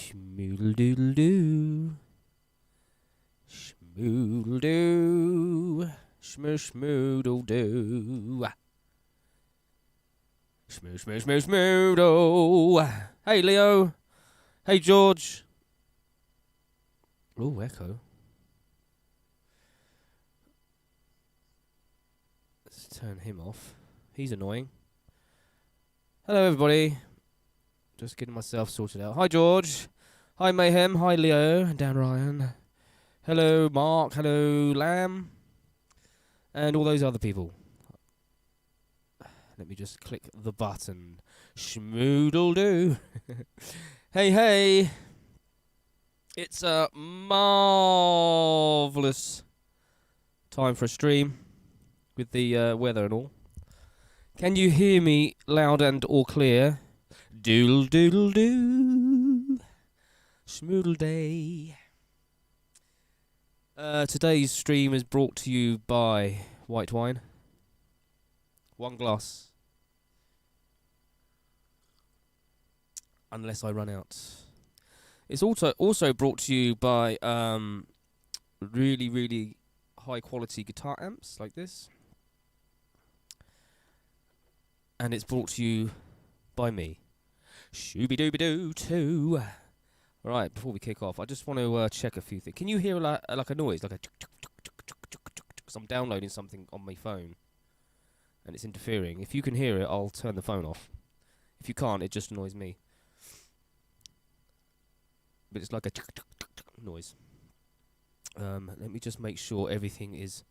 Schmoodle-doodle-doo. Schmoodle-doo. Schmoo-schmoodle-doo. Schmoo-schmoo-schmoo-schmoodle. Hey, Leo. Hey, George. Oh, echo. Let's turn him off. He's annoying. Hello, everybody. Just getting myself sorted out. Hi, George. Hi, Mayhem. Hi, Leo. And Dan Ryan. Hello, Mark. Hello, Lamb. And all those other people. Let me just click the button. Schmoodle-doo. Hey, hey. It's a marvellous time for a stream with the weather and all. Can you hear me loud and all clear? Doodle-doodle-doo. Schmoodle day. Today's stream is brought to you by white wine. 1 glass. Unless I run out. It's also brought to you by really, really high quality guitar amps like this. And it's brought to you by me. Shooby-dooby-doo too. Right, before we kick off, I just want to check a few things. Can you hear like a noise, like a because I'm downloading something on my phone and it's interfering. If you can hear it, I'll turn the phone off. If you can't, it just annoys me. But it's like a noise. Let me just make sure everything is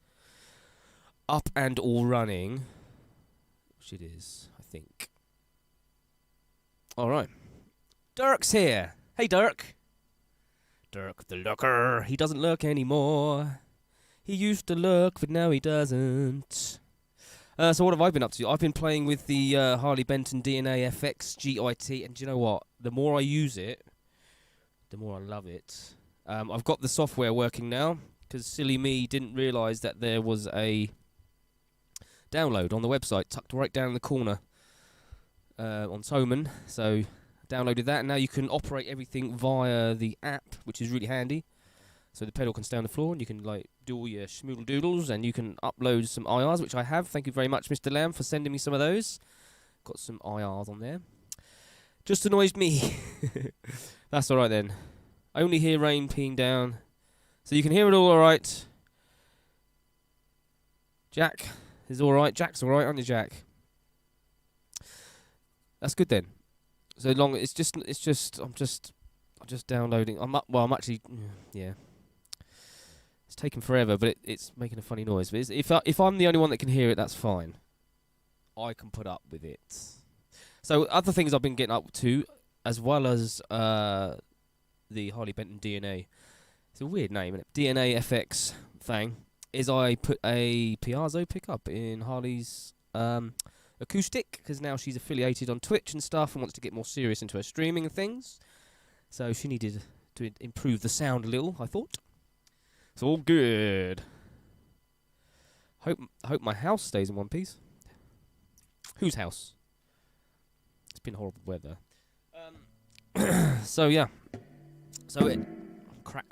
up and all running. Which it is, I think. Alright. Dirk's here. Hey, Dirk. Dirk the lurker. He doesn't lurk anymore. He used to lurk, but now he doesn't. So what have I been up to? I've been playing with the Harley Benton DNAFX GiT, and do you know what? The more I use it, the more I love it. I've got the software working now, because silly me didn't realise that there was a download on the website, tucked right down in the corner on Tonal. So downloaded that, and now you can operate everything via the app, which is really handy. So the pedal can stay on the floor, and you can like do all your schmoodle doodles, and you can upload some IRs, which I have. Thank you very much, Mr. Lamb, for sending me some of those. Got some IRs on there. Just annoys me. That's alright then. Only hear rain peeing down. So you can hear it all alright. Jack is alright. Jack's alright, aren't you, Jack? That's good then. So long I'm just downloading. I'm actually yeah. It's taking forever, but it's making a funny noise. But if I'm the only one that can hear it, that's fine. I can put up with it. So other things I've been getting up to, as well as the Harley Benton DNA. It's a weird name, isn't it? DNAFX thing. Is I put a piezo pickup in Harley's acoustic, because now she's affiliated on Twitch and stuff and wants to get more serious into her streaming and things. So she needed to improve the sound a little, I thought. It's all good. Hope my house stays in one piece. Whose house? It's been horrible weather. So yeah. So it crack.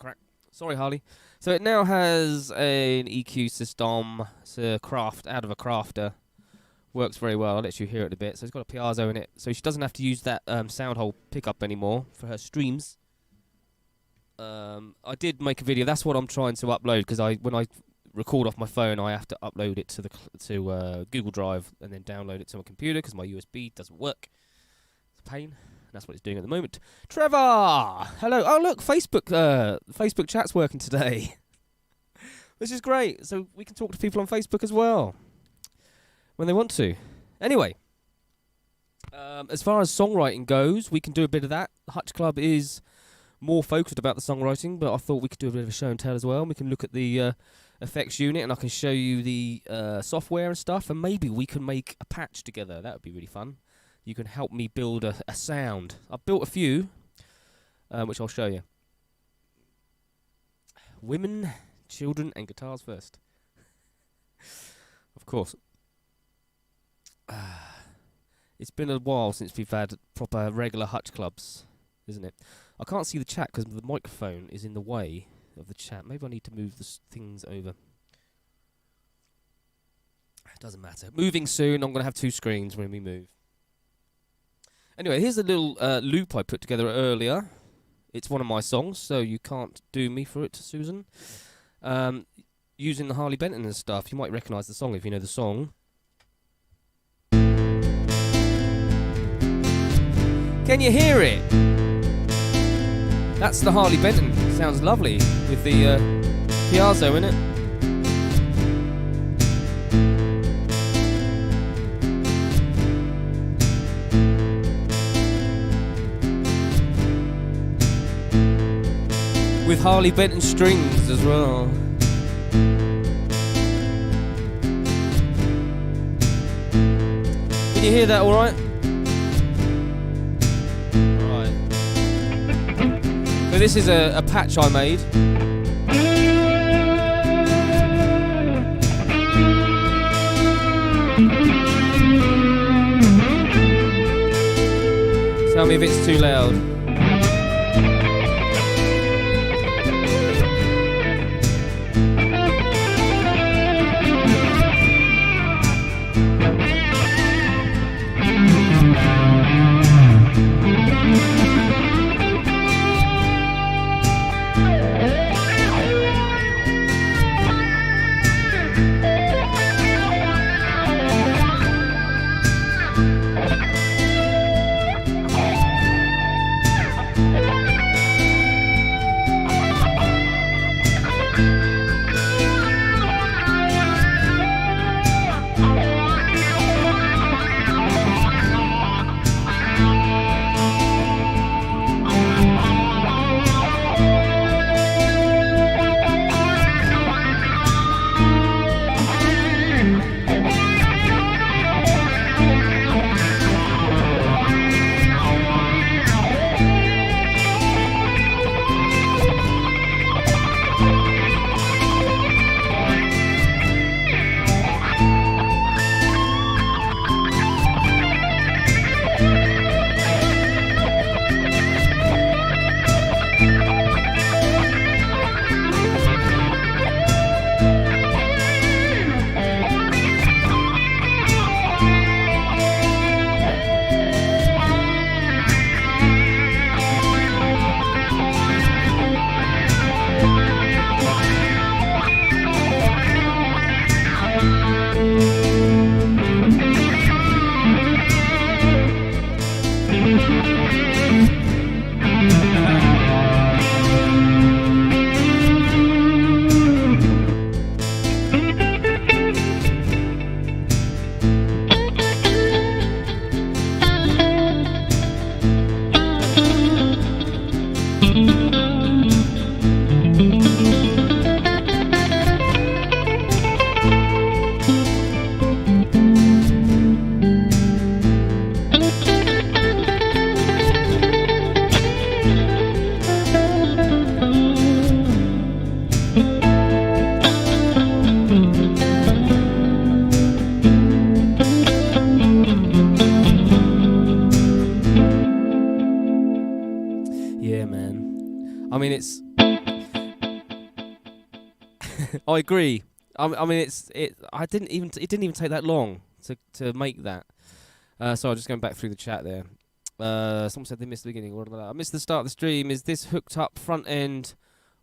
Sorry, Harley. So it now has an EQ system. It's a craft out of a crafter. Works very well. I'll let you hear it a bit. So it's got a piezo in it, so she doesn't have to use that sound hole pickup anymore for her streams. I did make a video. That's what I'm trying to upload, because when I record off my phone, I have to upload it to Google Drive and then download it to my computer, because my USB doesn't work. It's a pain. That's what it's doing at the moment. Trevor! Hello. Oh, look, Facebook chat's working today. This is great. So we can talk to people on Facebook as well when they want to. Anyway, as far as songwriting goes, we can do a bit of that. Hutch Club is more focused about the songwriting, but I thought we could do a bit of a show and tell as well. We can look at the effects unit, and I can show you the software and stuff, and maybe we can make a patch together. That would be really fun. You can help me build a sound. I've built a few, which I'll show you. Women, children, and guitars first. Of course. It's been a while since we've had proper regular Hutch Clubs. isn't it? I can't see the chat because the microphone is in the way of the chat. Maybe I need to move the things over. It doesn't matter. Moving soon. I'm going to have 2 screens when we move. Anyway, here's a little loop I put together earlier. It's one of my songs, so you can't do me for it, Susan. Using the Harley Benton and stuff. You might recognise the song if you know the song. Can you hear it? That's the Harley Benton. Sounds lovely with the piazzo in it. With Harley Benton strings as well. Can you hear that alright? So this is a patch I made. Tell me if it's too loud. I agree. I mean, it didn't even take that long to make that. So I'm just going back through the chat there. Someone said they missed the beginning. I missed the start of the stream. Is this hooked up front end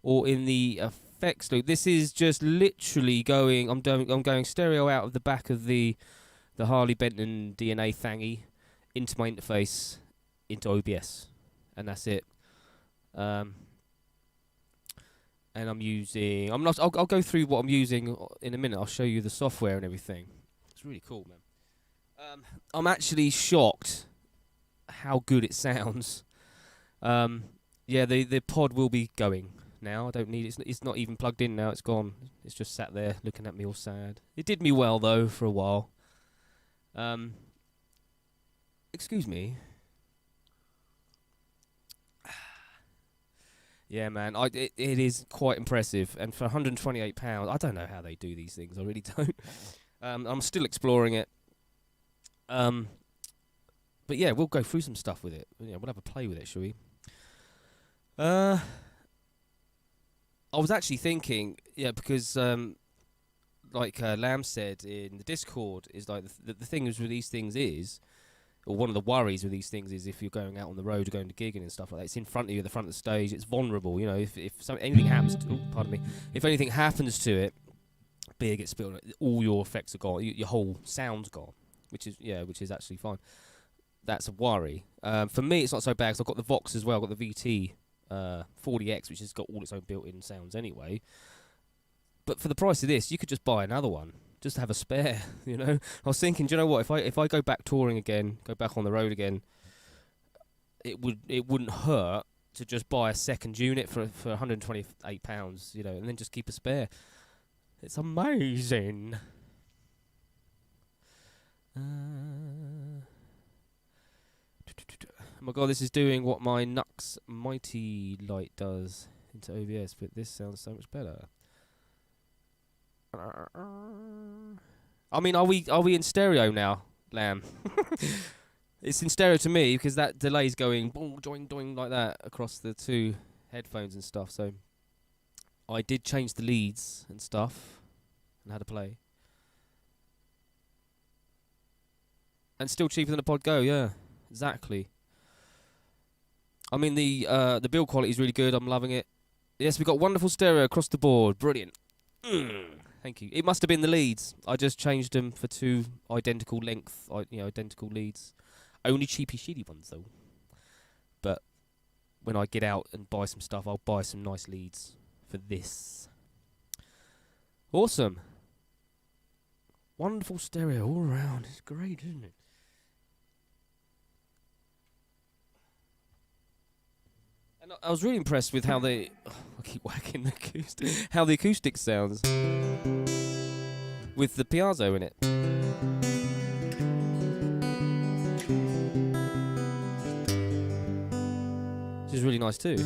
or in the effects loop? This is just literally going. I'm going stereo out of the back of the Harley Benton DNA thingy into my interface into OBS, and that's it. And I'm using. I'll go through what I'm using in a minute. I'll show you the software and everything. It's really cool, man. I'm actually shocked how good it sounds. Yeah, the pod will be going now. I don't need it. It's not even plugged in now. It's gone. It's just sat there looking at me all sad. It did me well though for a while. Excuse me. Yeah, man, it is quite impressive, and for £128, I don't know how they do these things. I really don't. I'm still exploring it. But yeah, we'll go through some stuff with it. Yeah, we'll have a play with it, shall we? I was actually thinking, yeah, because like Lamb said in the Discord, is like the thing is with these things is, or one of the worries with these things is if you're going out on the road or going to gigging and stuff like that, it's in front of you at the front of the stage, it's vulnerable, you know, if anything happens to, pardon me, if anything happens to it, beer gets spilled, all your effects are gone, your whole sound's gone, which is actually fine. That's a worry. For me, it's not so bad because I've got the Vox as well, I've got the VT 40X, which has got all its own built-in sounds anyway. But for the price of this, you could just buy another one, just to have a spare. You know, I was thinking, do you know what? If I go back touring again, go back on the road again, it wouldn't hurt to just buy a second unit for £128, you know, and then just keep a spare. It's amazing. Oh my god, this is doing what my Nux Mighty Light does into OBS, but this sounds so much better. I mean, are we in stereo now, Lamb? It's in stereo to me because that delay's going boing, doing, doing like that across the two headphones and stuff. So I did change the leads and stuff and how to play. And still cheaper than a Pod Go, yeah, exactly. I mean, the build quality is really good. I'm loving it. Yes, we've got wonderful stereo across the board. Brilliant. Thank you. It must have been the leads. I just changed them for two identical length, identical leads. Only cheapy shitty ones though. But when I get out and buy some stuff, I'll buy some nice leads for this. Awesome. Wonderful stereo all around. It's great, isn't it? And I was really impressed with how I keep whacking the acoustic. How the acoustic sounds with the piezo in it. Which is really nice too.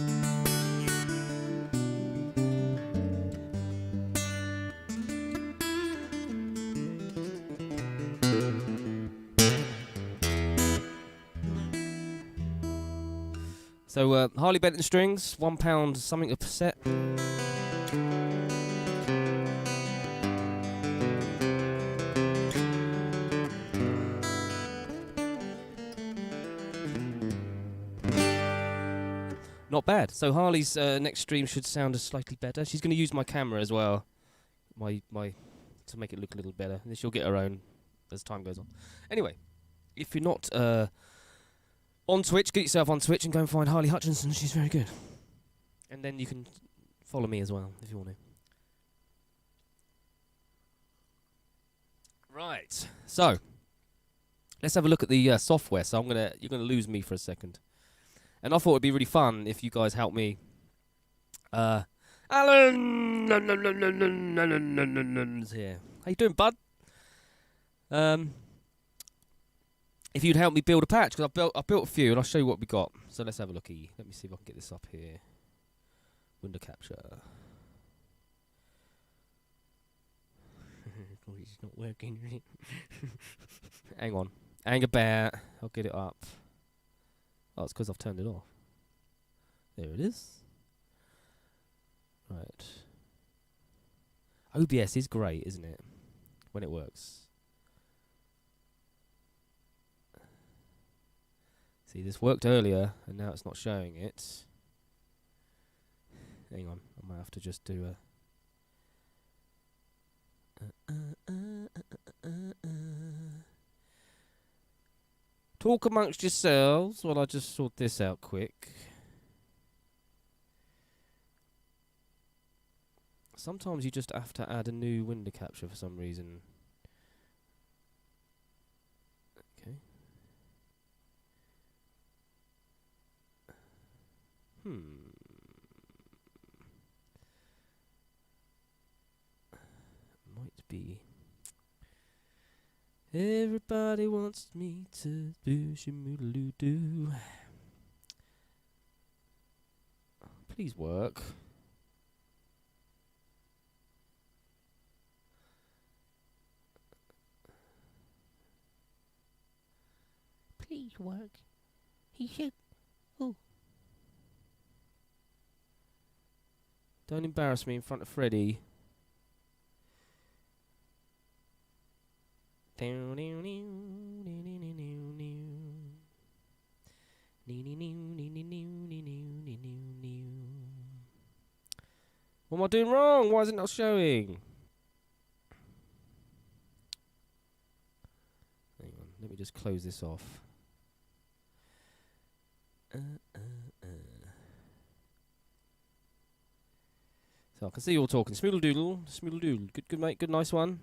So Harley Benton strings, £1 something a set. Not bad. So Harley's next stream should sound slightly better. She's going to use my camera as well, my to make it look a little better. And then she'll get her own as time goes on. Anyway, if you're not on Twitch, get yourself on Twitch and go and find Harley Hutchinson. She's very good. And then you can follow me as well if you want to. Right. So let's have a look at the software. So you're gonna lose me for a second. And I thought it'd be really fun if you guys help me. Alan's here. How you doing, bud? If you'd help me build a patch, because I built a few, and I'll show you what we got. So let's have a looky. Let me see if I can get this up here. Window capture. It's not working. Hang on. Hang about. I'll get it up. Oh, it's because I've turned it off. There it is. Right. OBS is great, isn't it? When it works. See, this worked earlier, and now it's not showing it. Hang on. I might have to just do a... Talk amongst yourselves while I just sort this out quick. Sometimes you just have to add a new window capture for some reason. Okay. Might be... Everybody wants me to do shimoodaloo-doo. Please work. Please work. He should. Oh. Don't embarrass me in front of Freddie. What am I doing wrong? Why is it not showing? Hang on, let me just close this off. So I can see you all talking. Smoodle doodle, smoodle doodle. Good mate, good nice one.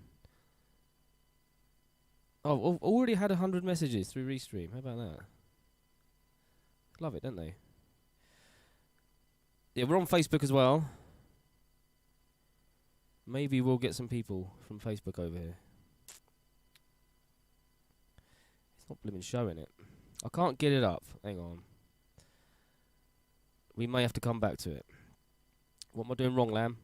Oh, I've already had 100 messages through Restream. How about that? Love it, don't they? Yeah, we're on Facebook as well. Maybe we'll get some people from Facebook over here. It's not blimmin' showing it. I can't get it up. Hang on. We may have to come back to it. What am I doing wrong, Lamb?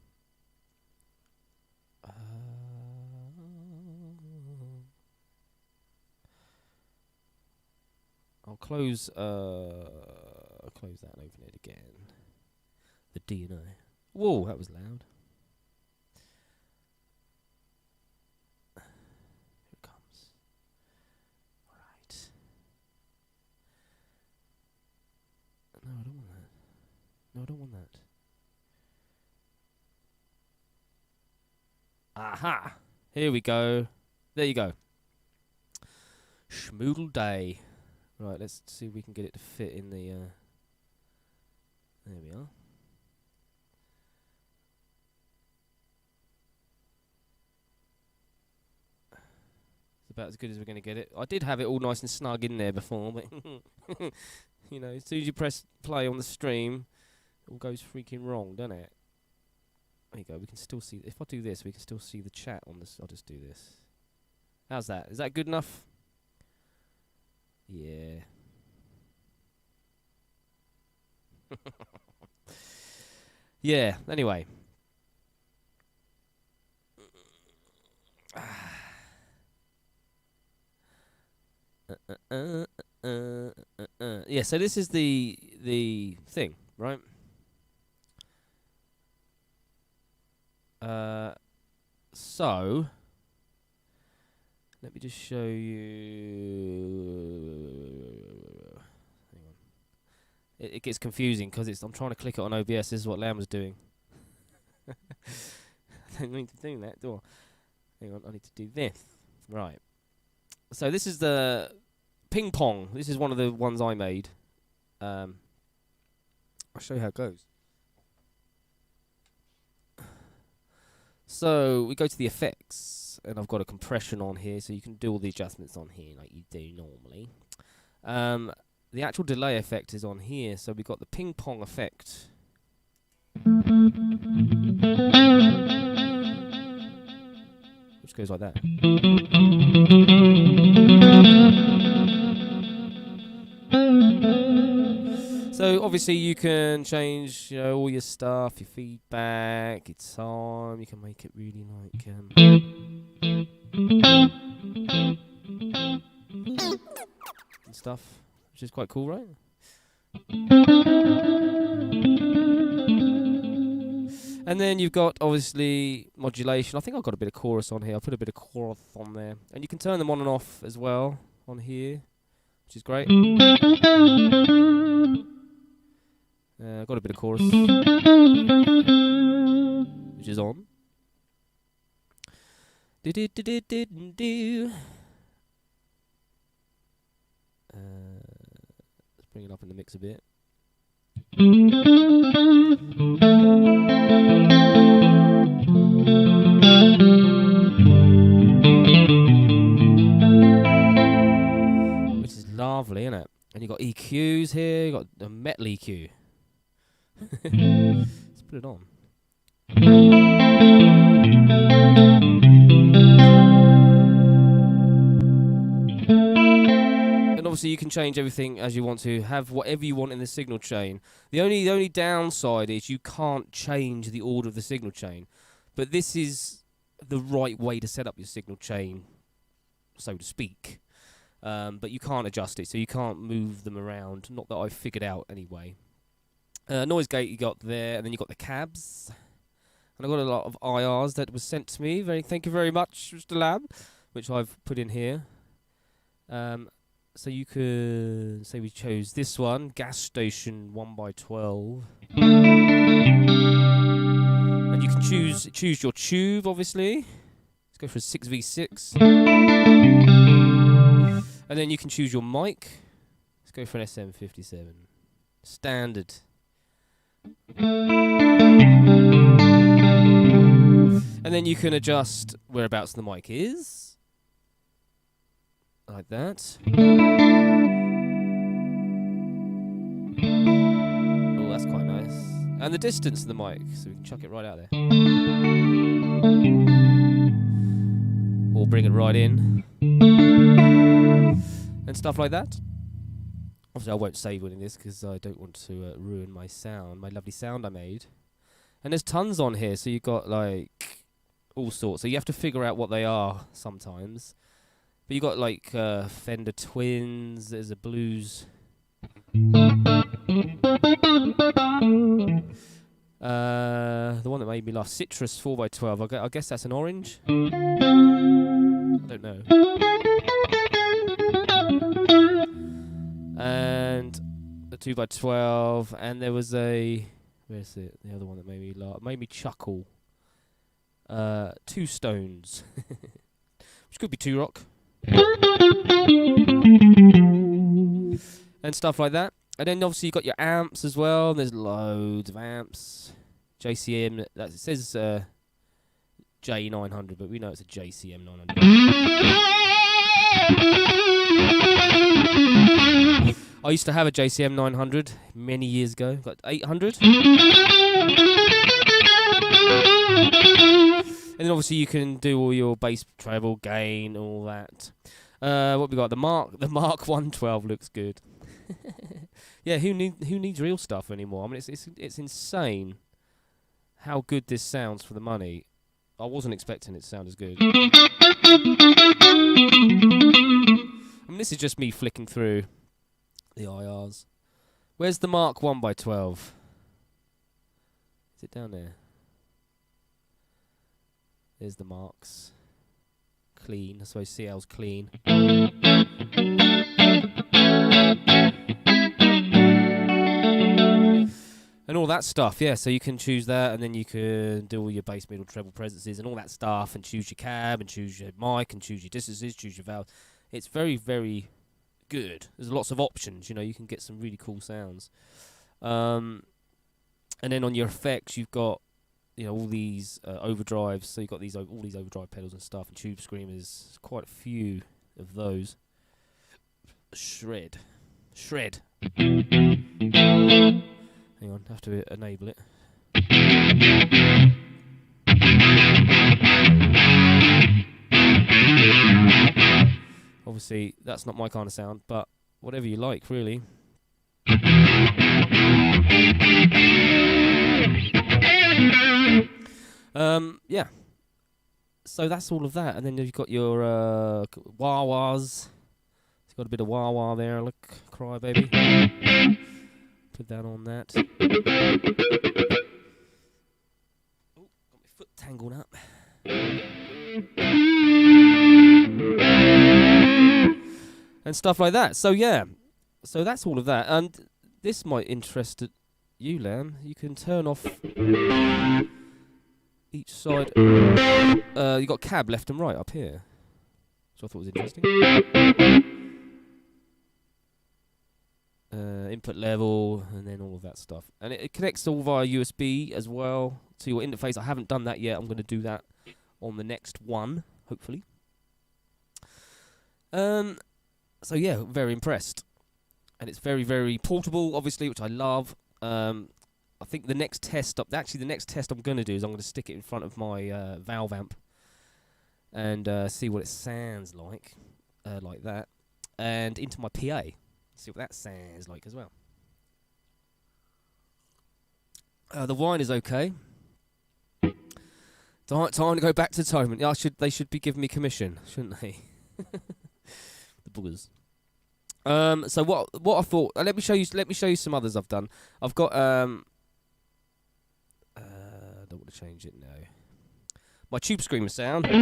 I'll close that and open it again. The DNA. Whoa, that was loud. Here it comes. Alright. No, I don't want that. No, I don't want that. Aha! Here we go. There you go. Schmoodle day. Right, let's see if we can get it to fit in the... there we are. It's about as good as we're going to get it. I did have it all nice and snug in there before, but... you know, as soon as you press play on the stream, it all goes freaking wrong, doesn't it? There you go, we can still see... If I do this, we can still see the chat on this. I'll just do this. How's that? Is that good enough? Yeah. Yeah, anyway. Yeah, so this is the thing, right? So let me just show you. Hang on. It gets confusing because I'm trying to click it on OBS. This is what Lamb was doing. I don't need to do that, do I? Hang on, I need to do this. Right. So this is the ping pong. This is one of the ones I made. I'll show you how it goes. So we go to the effects, and I've got a compression on here, so you can do all the adjustments on here like you do normally. The actual delay effect is on here, so we've got the ping pong effect. Which goes like that. So obviously you can change, all your stuff, your feedback, your time. You can make it really like and stuff, which is quite cool, right? And then you've got obviously modulation. I think I've got a bit of chorus on here. I'll put a bit of chorus on there, and you can turn them on and off as well on here, which is great. I've got a bit of chorus, which is on. Let's bring it up in the mix a bit. Which is lovely, isn't it? And you've got EQs here, you've got a metal EQ. Let's put it on. And obviously you can change everything as you want to, have whatever you want in the signal chain. The only downside is you can't change the order of the signal chain. But this is the right way to set up your signal chain, so to speak. But you can't adjust it, so you can't move them around. Not that I've figured out anyway. Noise gate you got there, and then you got the cabs. And I got a lot of IRs that was sent to me. Thank you very much, Mr. Lamb, which I've put in here. So you could say we chose this one, gas station 1x12. And you can choose your tube, obviously. Let's go for a 6v6. And then you can choose your mic. Let's go for an SM57. Standard. And then you can adjust whereabouts the mic is. Like that. Oh, that's quite nice. And the distance of the mic, so we can chuck it right out there. Or bring it right in. And stuff like that. Obviously I won't save winning this because I don't want to ruin my sound, my lovely sound I made. And there's tons on here, so you've got like all sorts. So you have to figure out what they are sometimes. But you got like Fender Twins, there's a blues. The one that made me laugh, Citrus 4x12. I guess that's an orange. I don't know. And the 2x12, and there was a, where's it? The other one that made me laugh, made me chuckle. Two Stones, which could be Two Rock, and stuff like that. And then obviously you got your amps as well. There's loads of amps. JCM. That it says J900, but we know it's a JCM 900. I used to have a JCM 900 many years ago. Got 800. And then obviously you can do all your bass, treble, gain, all that. What we got? The Mark 112 looks good. Yeah, who needs real stuff anymore? I mean, it's insane how good this sounds for the money. I wasn't expecting it to sound as good. I mean, this is just me flicking through the IRs. Where's the Mark 1x12? Is it down there? There's the marks. Clean. I suppose CL's clean. And all that stuff, yeah. So you can choose that, and then you can do all your bass, middle, treble presences, and all that stuff, and choose your cab, and choose your mic, and choose your distances, choose your valve. It's very, very good. There's lots of options. You know, you can get some really cool sounds. And then on your effects, you've got, you know, all these overdrives. So you've got these all these overdrive pedals and stuff, and tube screamers. Quite a few of those. Shred. Hang on, I have to enable it. Obviously, that's not my kind of sound, but whatever you like, really. Yeah. So that's all of that, and then you've got your wah-wahs. It's got a bit of wah-wah there. Look, cry baby. Put that on that. Oh, got my foot tangled up. And stuff like that. So yeah. So that's all of that. And this might interest you, Lamb. You can turn off each side. You got cab left and right up here. So I thought it was interesting. Input level, and then all of that stuff. And it connects all via USB as well to your interface. I haven't done that yet. I'm going to do that on the next one, hopefully. So yeah, very impressed. And it's very, very portable, obviously, which I love. I think the next test I'm going to do is I'm going to stick it in front of my valve amp and see what it sounds like that, and into my PA. See what that sounds like as well. The wine is okay. Time to go back to Tone. Yeah, they should be giving me commission, shouldn't they? The boogers. So what I thought. Let me show you some others I've done. I've got I don't want want to change it? No. My tube screamer sound. And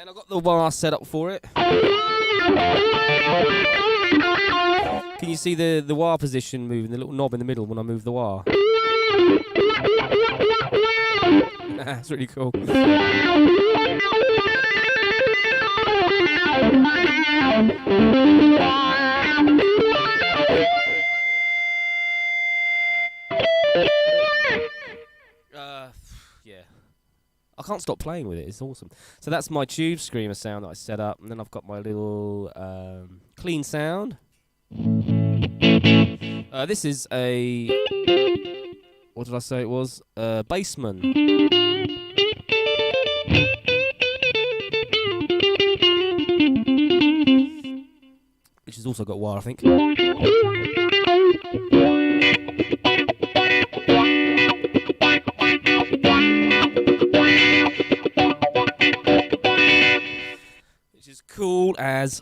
I've got the wah set up for it. Can you see the wah position moving, the little knob in the middle when I move the wah? That's really cool. Yeah. I can't stop playing with it, it's awesome. So that's my tube screamer sound that I set up, and then I've got my little clean sound. This is a... what did I say it was? Bassman. Which has also got wah, I think. Which is cool as...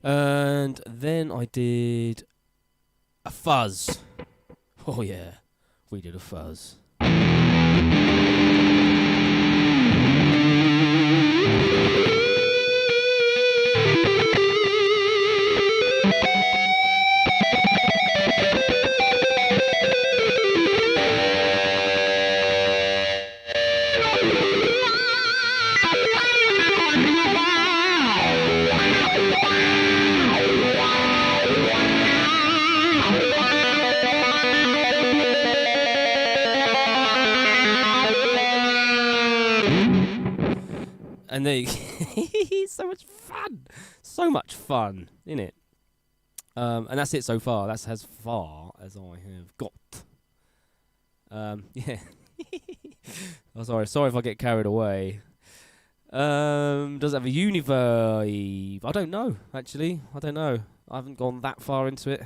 And then I did a fuzz. Oh yeah, we did a fuzz. And there so much fun, isn't it? And that's it so far. That's as far as I have got. Yeah. Oh, sorry if I get carried away. Does it have a univerb? I don't know, actually. I don't know. I haven't gone that far into it.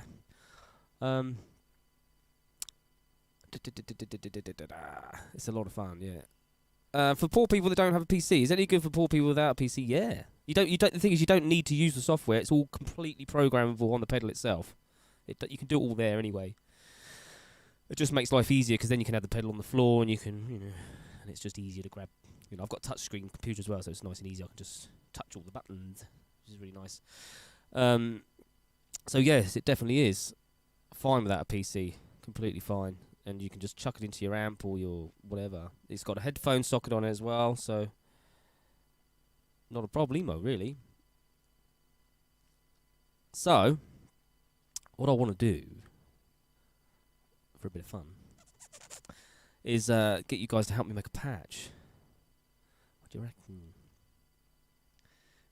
It's a lot of fun, yeah. For poor people that don't have a PC, is it any good for poor people without a PC? Yeah. The thing is, you don't need to use the software. It's all completely programmable on the pedal itself. You can do it all there anyway. It just makes life easier because then you can have the pedal on the floor and you can, and it's just easier to grab. I've got a touchscreen computer as well, so it's nice and easy. I can just touch all the buttons, which is really nice. So yes, it definitely is fine without a PC. Completely fine. And you can just chuck it into your amp or your whatever. It's got a headphone socket on it as well, so not a problemo, really. So, what I want to do, for a bit of fun, is get you guys to help me make a patch. What do you reckon?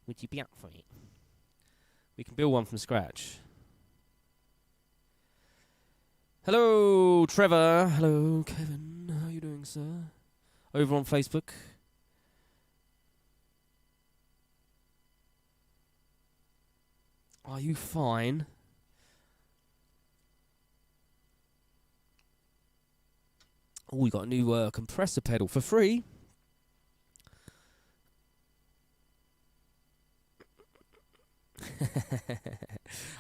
Would you be up for it? We can build one from scratch. Hello, Trevor. Hello, Kevin. How are you doing, sir? Over on Facebook. Are you fine? Oh, we got a new compressor pedal for free.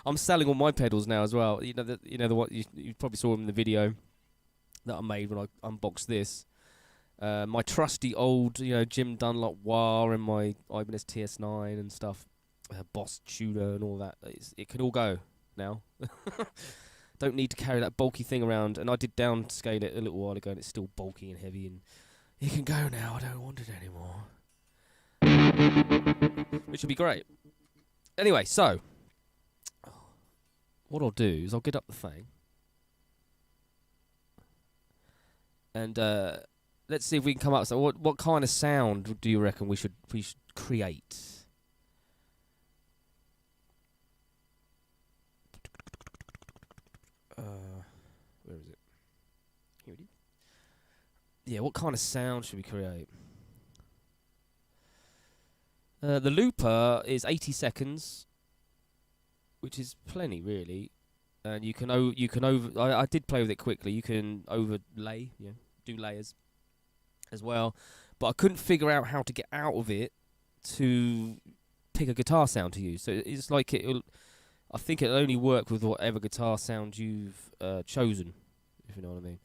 I'm selling all my pedals now as well. The what you probably saw in the video that I made when I unboxed this. My trusty old, Jim Dunlop wah and my Ibanez TS9 and stuff, Boss tuner and all that. It can all go now. Don't need to carry that bulky thing around. And I did downscale it a little while ago, and it's still bulky and heavy. And it can go now. I don't want it anymore. Which would be great. Anyway, so what I'll do is I'll get up the thing, and let's see if we can come up. So, what kind of sound do you reckon we should create? Where is it? Here it is. Yeah, what kind of sound should we create? The looper is 80 seconds, which is plenty, really. and you can over. I did play with it quickly. You can overlay, do layers as well, but I couldn't figure out how to get out of it to pick a guitar sound to use. So it's like I think it'll only work with whatever guitar sound you've chosen, if you know what I mean.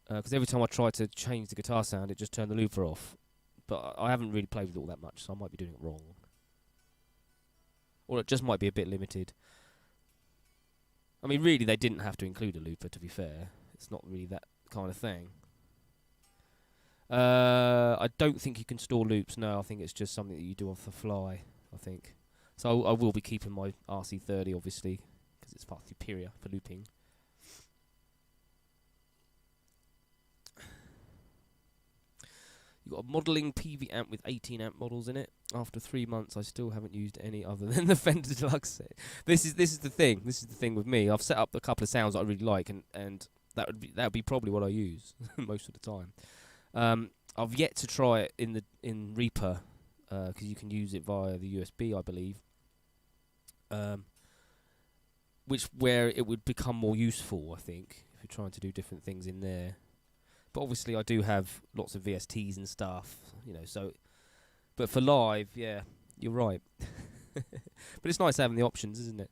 Because every time I try to change the guitar sound, it just turned the looper off. But I haven't really played with it all that much, so I might be doing it wrong. Or it just might be a bit limited. I mean, really, they didn't have to include a looper, to be fair. It's not really that kind of thing. I don't think you can store loops, no. I think it's just something that you do off the fly, I think. So I will be keeping my RC30, obviously, because it's far superior for looping. You've got a modelling PV amp with 18 amp models in it. After 3 months, I still haven't used any other than the Fender Deluxe set. This is the thing. This is the thing with me. I've set up a couple of sounds that I really like, and that would be probably what I use most of the time. I've yet to try it in Reaper, because you can use it via the USB, I believe. Where it would become more useful, I think, if you're trying to do different things in there. But obviously, I do have lots of VSTs and stuff, so. But for live, yeah, you're right. But it's nice having the options, isn't it?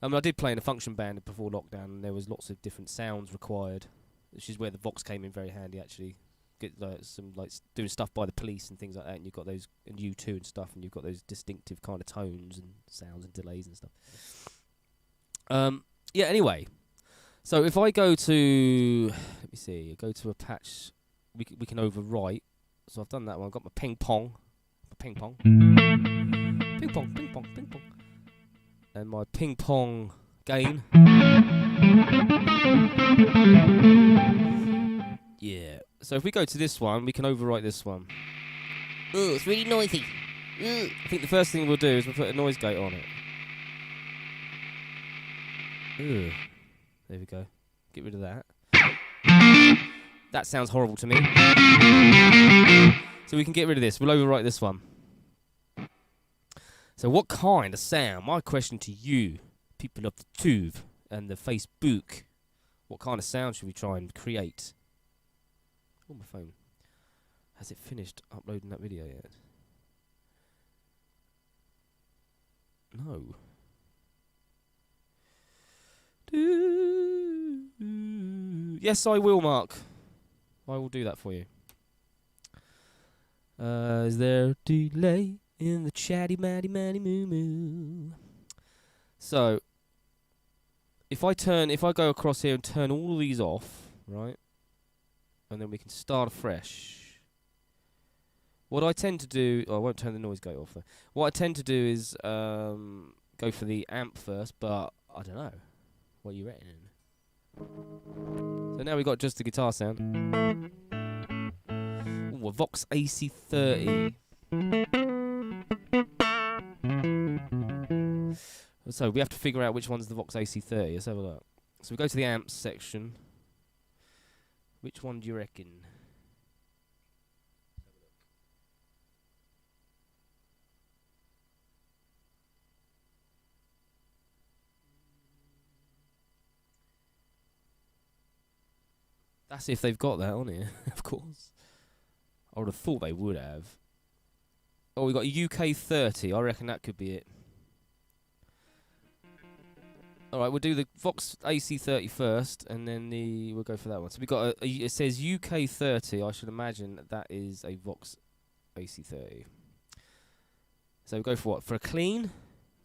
I mean, I did play in a function band before lockdown, and there was lots of different sounds required, which is where the Vox came in very handy, actually. Get some doing stuff by the police and things like that, and you've got those, and U2 and stuff, and you've got those distinctive kind of tones and sounds and delays and stuff. Yeah. Anyway, so if I go to, let me see, go to a patch, we can overwrite. So I've done that one. I've got my ping pong, ping pong, and my ping pong gain. Yeah. So if we go to this one, we can overwrite this one. Oh, it's really noisy. I think the first thing we'll do is we'll put a noise gate on it. Ugh. There we go. Get rid of that. That sounds horrible to me. So we can get rid of this. We'll overwrite this one. So what kind of sound? My question to you, people of the tube and the Facebook. What kind of sound should we try and create? Oh, my phone. Has it finished uploading that video yet? No. Yes, I will, Mark. I will do that for you. Is there a delay in the chatty matty matty moo moo? So, if I go across here and turn all of these off, right? And then we can start afresh. What I tend to do, I won't turn the noise gate off though. What I tend to do is go for the amp first, but I don't know. What are you reckon? So now we've got just the guitar sound. Ooh, a Vox AC30. So we have to figure out which one's the Vox AC30. Let's have a look. So we go to the amps section. Which one do you reckon? That's if they've got that on here, of course. I would have thought they would have. Oh, we got a UK 30. I reckon that could be it. Alright, we'll do the Vox AC30 first, and then we'll go for that one. So we got it says UK 30. I should imagine that is a Vox AC30. So we'll go for what? For a clean?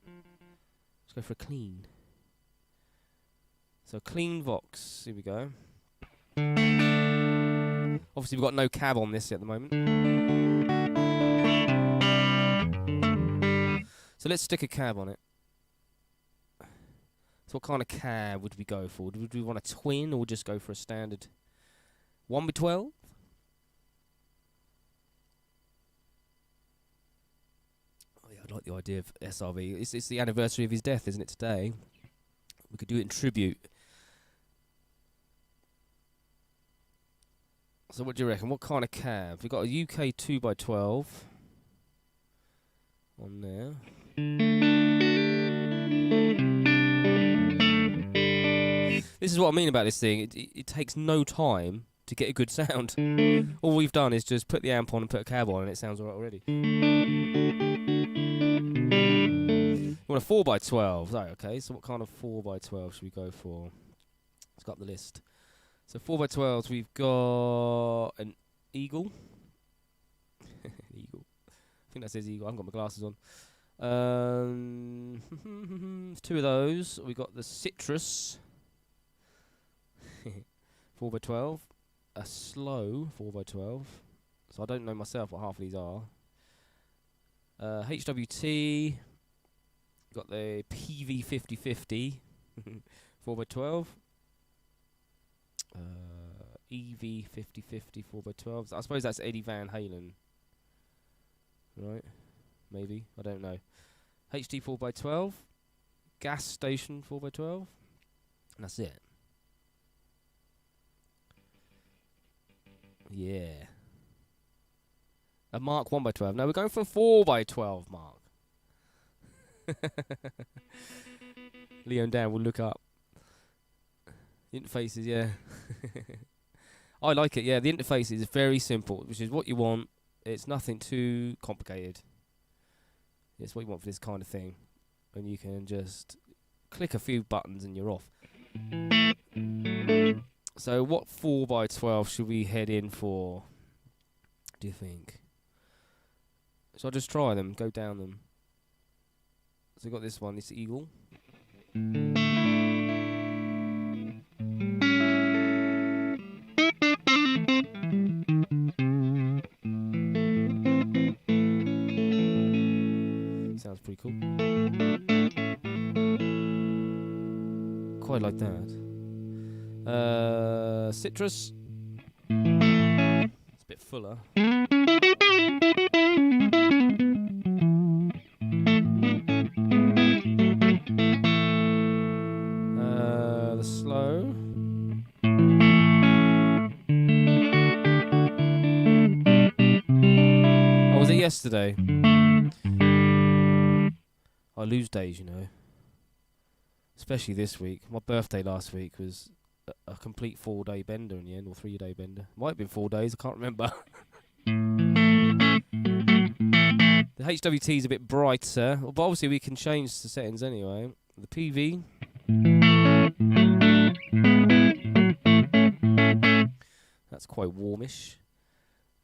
Let's go for a clean. So clean Vox. Here we go. Obviously we've got no cab on this at the moment. So let's stick a cab on it. So what kind of cab would we go for? Would we want a twin or just go for a standard 1x12? Oh yeah, I like the idea of SRV. It's the anniversary of his death, isn't it, today? We could do it in tribute. So what do you reckon? What kind of cab? We've got a UK 2x12 on there. This is what I mean about this thing. It takes no time to get a good sound. All we've done is just put the amp on and put a cab on, and it sounds alright already. You want a 4x12? Right, okay, so what kind of 4x12 should we go for? Let's go up the list. So 4x12s, we've got an Eagle. Eagle. I think that says Eagle. I haven't got my glasses on. Two of those. We've got the Citrus 4x12. A slow 4x12. So I don't know myself what half of these are. HWT. Got the PV5050 4x12. EV5050 4x12. I suppose that's Eddie Van Halen. Right? Maybe. I don't know. HD 4x12. Gas station 4x12. And that's it. Yeah. A Mark 1x12. No, we're going for 4x12, Mark. Leon Dan will look up. Interfaces, yeah. I like it, yeah. The interface is very simple, which is what you want. It's nothing too complicated. It's what you want for this kind of thing. And you can just click a few buttons and you're off. So what 4x12 should we head in for, do you think? So I'll just try them, go down them. So we've got this one, this Eagle. Sounds pretty cool. Quite like that. Citrus. It's a bit fuller. The slow. Oh, was it yesterday? I lose days, you know. Especially this week. My birthday last week was a complete 4-day bender in the end, or 3-day bender. Might have been 4 days, I can't remember. The HWT is a bit brighter, but obviously we can change the settings anyway. The PV. That's quite warmish.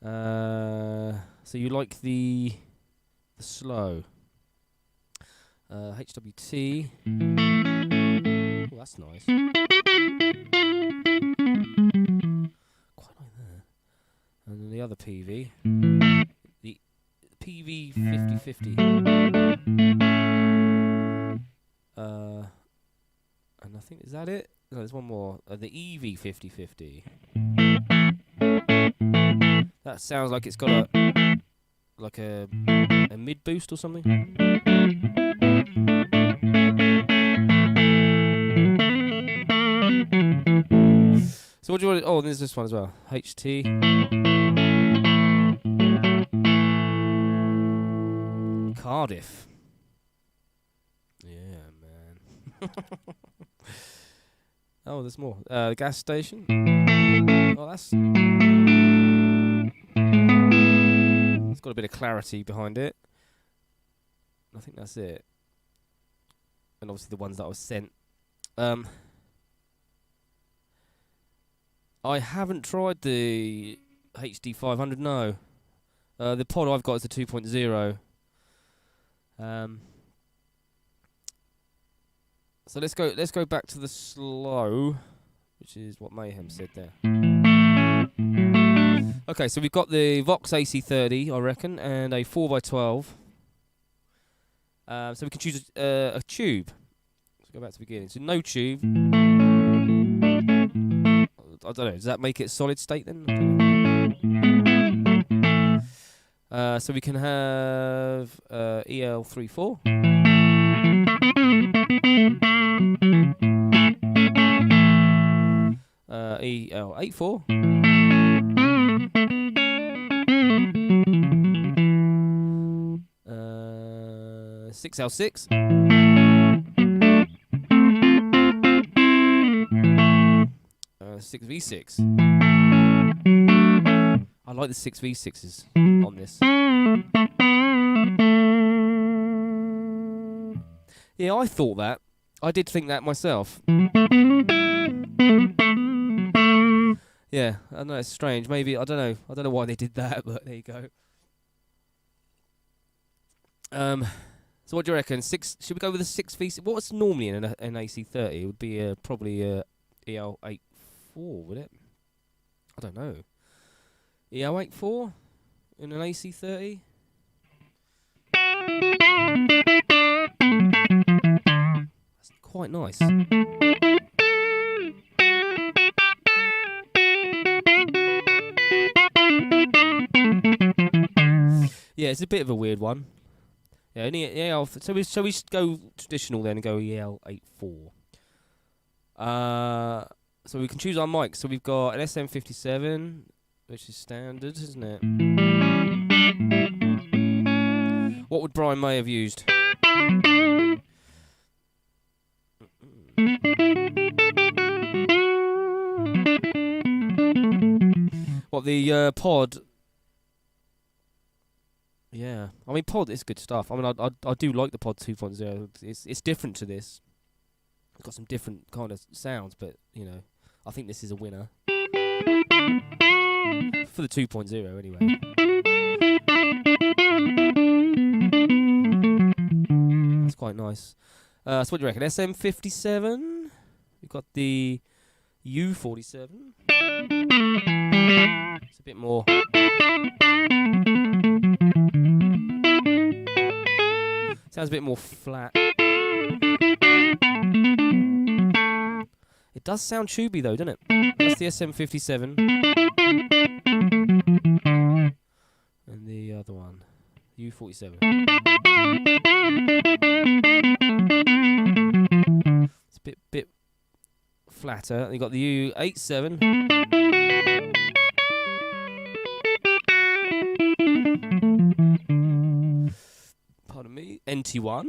So you like the slow. HWT. Oh, that's nice. Quite like that. And then the other PV. The PV 5050. And I think, is that it? No, there's one more. The EV 5050. That sounds like it's got a mid boost or something. So what do you want? Oh, there's this one as well. HT. Cardiff. Yeah, man. Oh, there's more. The gas station. Oh, that's. It's got a bit of clarity behind it. I think that's it. And obviously the ones that I was sent. I haven't tried the HD 500. No. The pod I've got is the 2.0. So let's go back to the slow, which is what Mayhem said there. Okay, so we've got the Vox AC30, I reckon, and a 4x12. So we can choose a tube. Let's go back to the beginning. So no tube. I don't know. Does that make it solid state then? So we can have EL34. EL84. 6L6. 6v6. I like the 6v6s on this. Yeah, I thought that. I did think that myself. Yeah, I know it's strange. Maybe I don't know. I don't know why they did that, but there you go. So what do you reckon? Should we go with a 6v6? What's normally in an AC30? It would be probably EL84, would it? I don't know. EL84 in an AC30? That's quite nice. Yeah, it's a bit of a weird one. Yeah, only EL. So we should go traditional then and go EL84. So we can choose our mic. So we've got an SM57, which is standard, isn't it? What would Brian May have used? What, the pod? Yeah, I mean pod is good stuff. I mean I do like the pod 2.0. It's different to this. It's got some different kind of sounds, but you know, I think this is a winner for the 2.0 anyway. That's quite nice. So what do you reckon? SM57. We've got the U47. It's a bit more. Sounds a bit more flat. It does sound tubey though, doesn't it? That's the SM57. And the other one, U47. It's a bit flatter. You got the U87. Pardon me. NT1.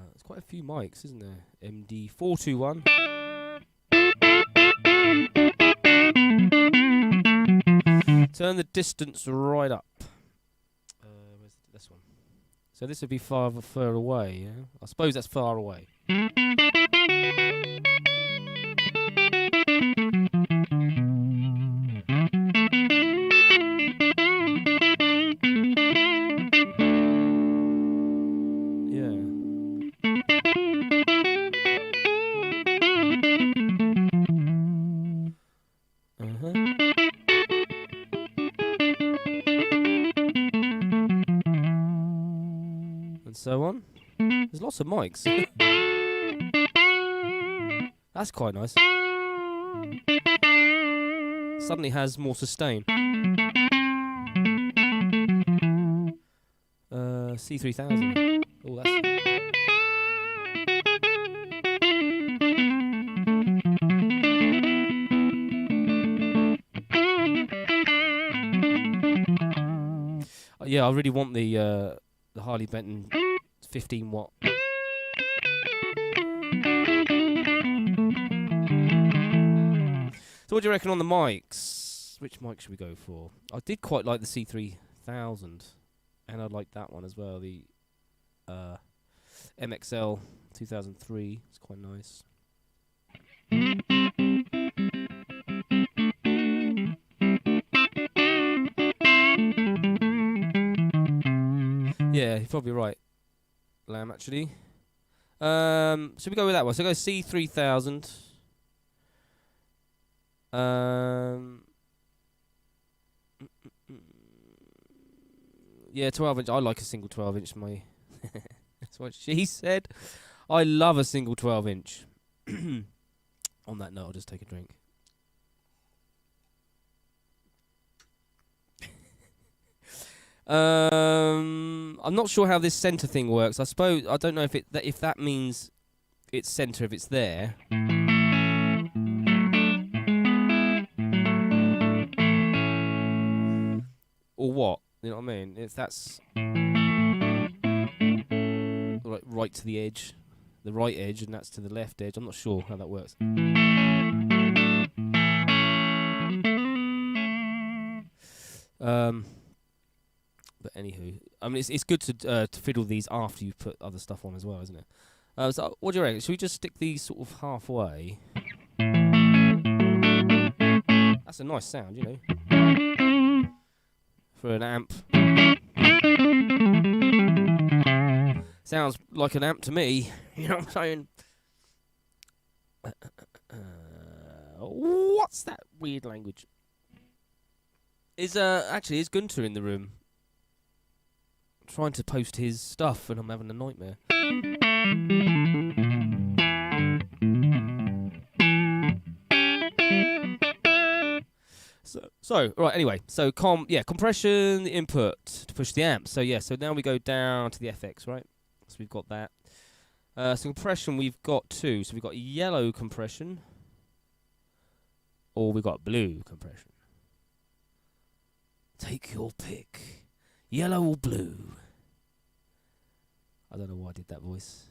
There's quite a few mics, isn't there? MD421. Turn the distance right up. Where's this one? So this would be far away, yeah? I suppose that's far away. So on. There's lots of mics. That's quite nice. Suddenly has more sustain. C3000. Oh, that's. Yeah, I really want the Harley Benton 15 watt. So what do you reckon on the mics? Which mic should we go for? I did quite like the C3000, and I like that one as well. The MXL 2003. It's quite nice. Yeah, you're probably right, Lamb, actually. Should we go with that one? So go C3000. Yeah, 12-inch. I like a single 12-inch. That's what she said. I love a single 12-inch. On that note, I'll just take a drink. I'm not sure how this center thing works. I suppose I don't know if that means it's center if it's there. Or what? You know what I mean? If that's right to the edge, the right edge, and that's to the left edge. I'm not sure how that works. But anywho, I mean, it's good to fiddle these after you put other stuff on as well, isn't it? So what do you reckon? Should we just stick these sort of halfway? That's a nice sound, you know, for an amp. Sounds like an amp to me. You know what I'm saying? What's that weird language? Is Gunter in the room? Trying to post his stuff, and I'm having a nightmare. So right. Anyway, so compression input to push the amp. So so now we go down to the FX, right? So we've got that. So compression, we've got two. So we've got yellow compression, or we've got blue compression. Take your pick, yellow or blue. I don't know why I did that voice.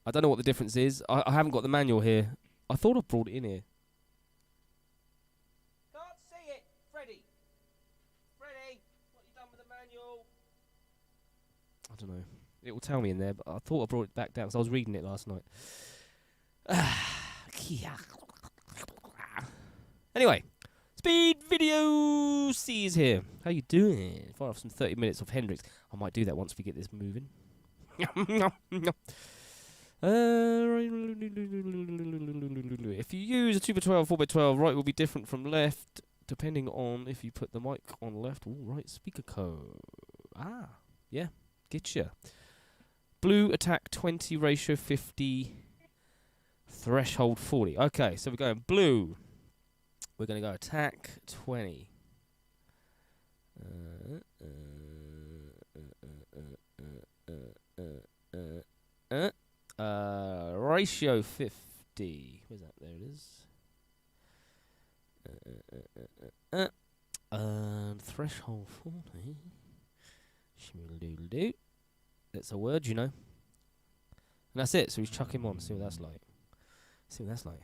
I don't know what the difference is. I haven't got the manual here. I thought I brought it in here. Can't see it, Freddie. Freddie, what you done with the manual? I don't know. It will tell me in there, but I thought I brought it back down because I was reading it last night. Anyway, Speed Video C is here. How you doing? Fire off some 30 minutes of Hendrix. I might do that once we get this moving. If you use a 2x12, 4x12, right will be different from left, depending on if you put the mic on left. All right, speaker code. Yeah, getcha. Blue attack 20, ratio 50, threshold 40. Okay, so we're going blue. We're going to go attack 20. Ratio 50. Where's that? There it is. And threshold 40. Shmoodle-doodle-doo. That's a word, you know. And that's it. So we chuck him on. See what that's like. See what that's like.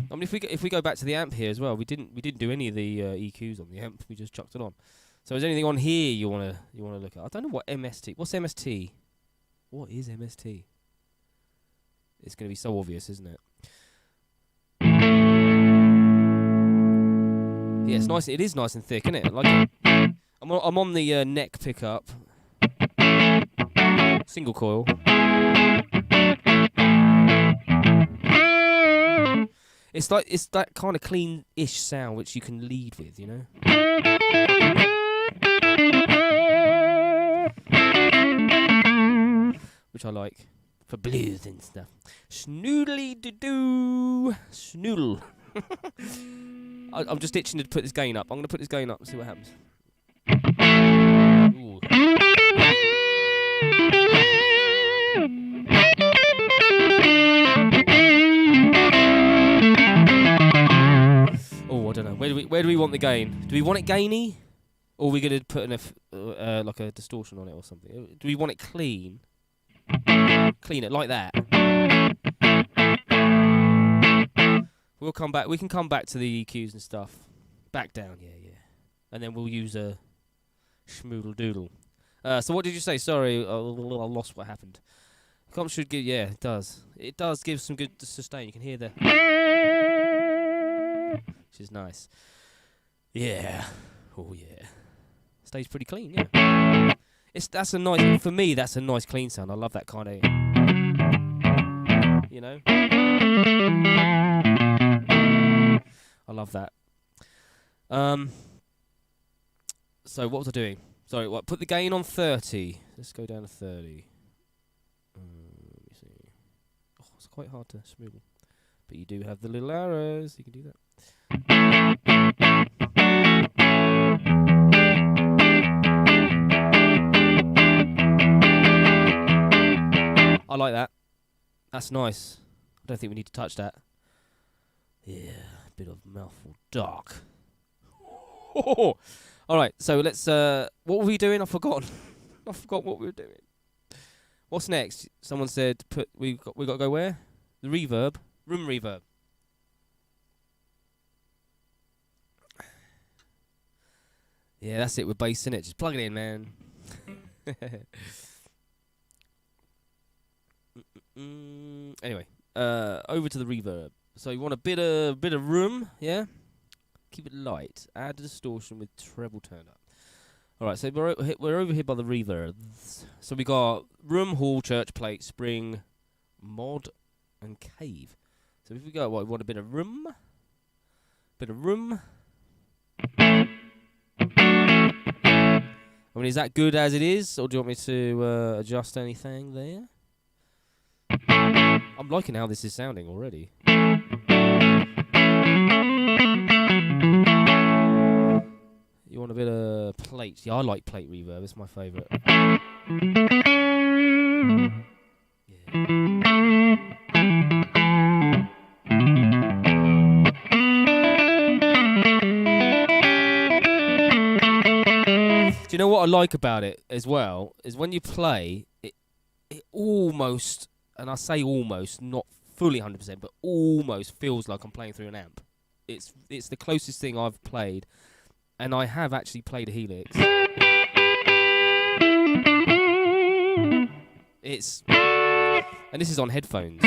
I mean, if we go back to the amp here as well, we didn't do any of the EQs on the amp. We just chucked it on. So is there anything on here you wanna look at? I don't know what MST. What's MST? What is MST? It's gonna be so obvious, isn't it? Yeah, it's nice. It is nice and thick, isn't it? I like it. I'm on the neck pickup, single coil. It's that kind of clean-ish sound which you can lead with, you know. Which I like for blues and stuff. Snoodly-doo-doo, snoodle. I'm just itching to put this gain up. I'm gonna put this gain up and see what happens. Ooh. Oh, I don't know. Where do we want the gain? Do we want it gainy, or are we gonna put like a distortion on it or something? Do we want it clean? Clean it like that. We'll come back. We can come back to the EQs and stuff. Back down, yeah. And then we'll use a schmoodle doodle. So what did you say? Sorry, I lost what happened. Comp should give. Yeah, it does. It does give some good sustain. You can hear the. Which is nice. Yeah. Oh yeah. Stays pretty clean. Yeah. That's a nice. For me, that's a nice clean sound. I love that kind of. You know. I love that. So what was I doing? Sorry, what? Put the gain on 30. Let's go down to 30. Let me see. Oh, it's quite hard to smooth. But you do have the little arrows. You can do that. That's nice. I don't think we need to touch that. Yeah, a bit of mouthful dark. All right, so let's. What were we doing? I've forgotten. I forgot what we were doing. What's next? Someone said we got to go where? The reverb, room reverb. Yeah, that's it with bass, innit? Just plug it in, man. Anyway, over to the reverb. So you want a bit of room, yeah? Keep it light. Add distortion with treble turned up. All right, so we're over here by the reverbs. So we got room, hall, church, plate, spring, mod, and cave. So if we go, we want a bit of room. Bit of room. I mean, is that good as it is, or do you want me to adjust anything there? I'm liking how this is sounding already. You want a bit of plate? Yeah, I like plate reverb. It's my favourite. Yeah. Do you know what I like about it as well? Is when you play, it almost, and I say almost, not fully 100%, but almost feels like I'm playing through an amp. It's the closest thing I've played, and I have actually played a Helix. And this is on headphones.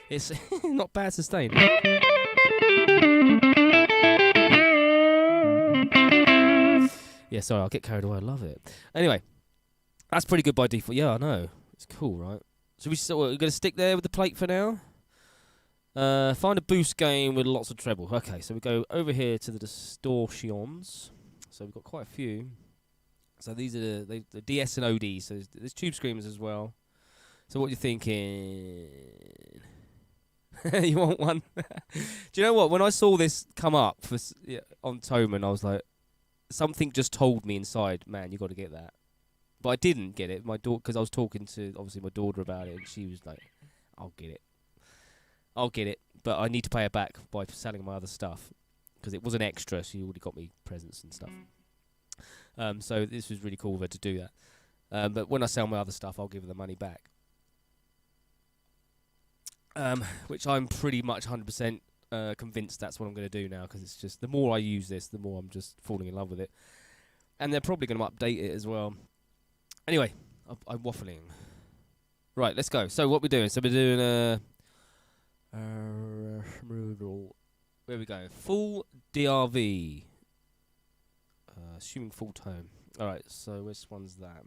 It's not bad sustain. Yeah, sorry, I'll get carried away. I love it. Anyway, that's pretty good by default. Yeah, I know. It's cool, right? So we're going to stick there with the plate for now. Find a boost gain with lots of treble. Okay, so we go over here to the distortions. So we've got quite a few. So these are the DS and OD. So there's tube screamers as well. So what are you thinking? You want one? Do you know what? When I saw this come up on Toman, I was like, something just told me inside, man, you got to get that. But I didn't get it. My daughter, because I was talking to obviously my daughter about it, and she was like, I'll get it. But I need to pay her back by selling my other stuff, because it was an extra. She already got me presents and stuff. So this was really cool of her to do that. But when I sell my other stuff, I'll give her the money back. Which I'm pretty much 100% convinced that's what I'm going to do now, because it's just the more I use this, the more I'm just falling in love with it. And they're probably going to update it as well. Anyway, I'm waffling. Right, let's go. So what we're doing? So we're doing where are we going? Full DRV. Assuming full tone. All right. So which one's that?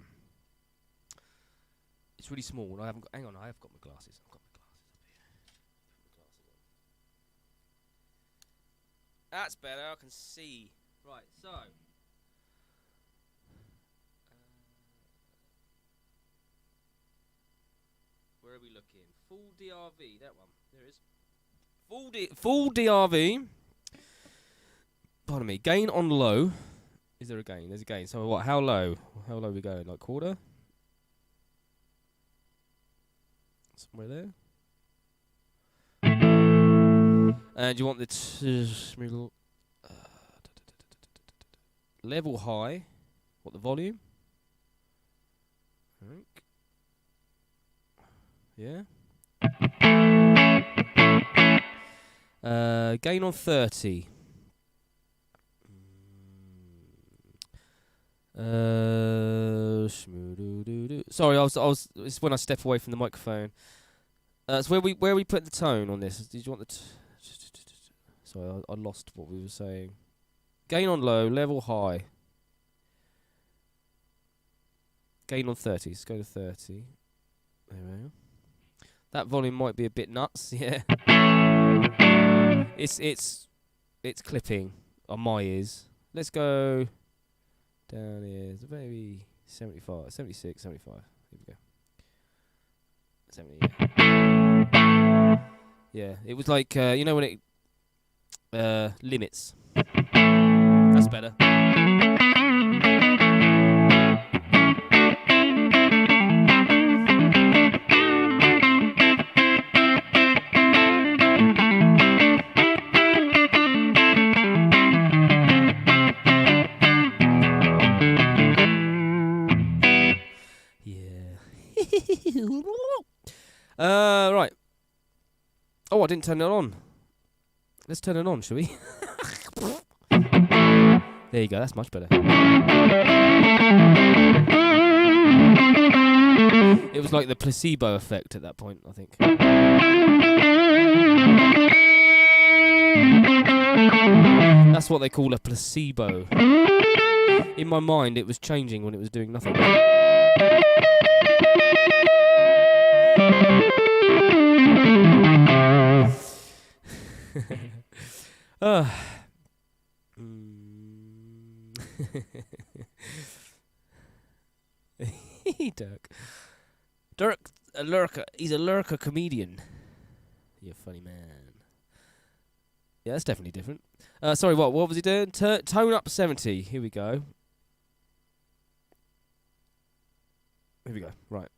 It's really small. I haven't. Hang on. I have got my glasses. I've got my glasses up here. That's better. I can see. Right. So. Where are we looking? Full DRV. That one. There it is. Full DRV. Pardon me. Gain on low. Is there a gain? There's a gain. So what? How low? How low are we going? Like quarter? Somewhere there. And you want the level high. What, the volume? I think. Yeah. Gain on 30. Sorry, I was. It's when I step away from the microphone. It's where we put the tone on this. Did you want the? Sorry, I lost what we were saying. Gain on low, level high. Gain on 30. Let's go to 30. There we go. That volume might be a bit nuts. Yeah. It's clipping on my ears. Let's go down here. So maybe 75, 76, 75. Here we go. 70. Yeah, it was like you know when it limits. That's better. Right. Oh, I didn't turn it on. Let's turn it on, shall we? There you go, that's much better. It was like the placebo effect at that point, I think. That's what they call a placebo. In my mind, it was changing when it was doing nothing. Dirk. Dirk, a lurker. He's a lurker comedian. You're a funny man. Yeah, that's definitely different. Sorry, what was he doing? Tone up 70. Here we go. Here we go. Right.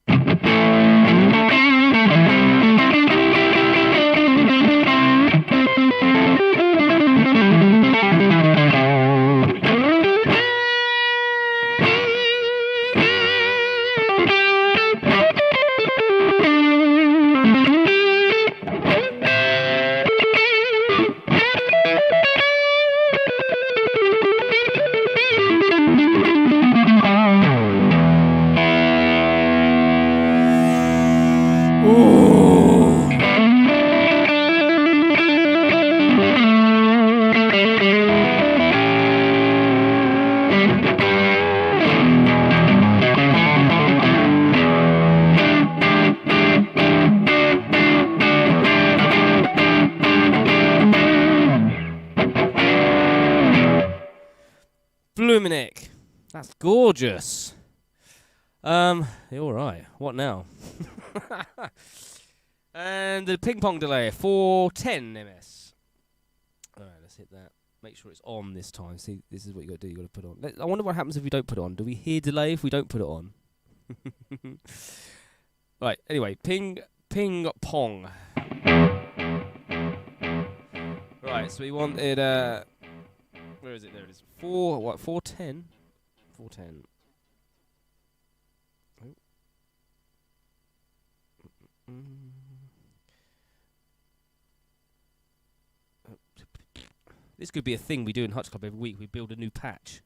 Bluminic. That's gorgeous. Alright. What now? And the ping pong delay, 410 ms. Alright, let's hit that. Make sure it's on this time. See, this is what you got to do. You got to put it on. I wonder what happens if we don't put it on. Do we hear delay if we don't put it on? Right. Anyway, ping pong. Right. So we wanted where is it? There it is. 410. 410. This could be a thing we do in Hutch Club every week. We build a new patch.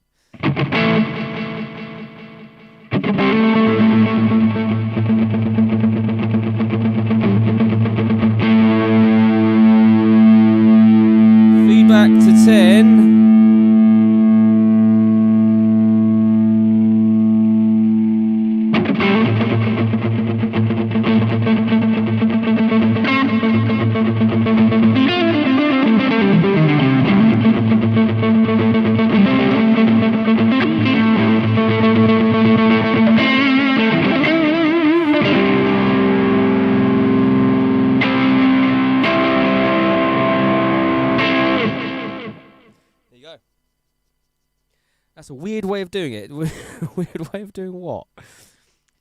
Feedback to 10. That's a weird way of doing it. Weird way of doing what?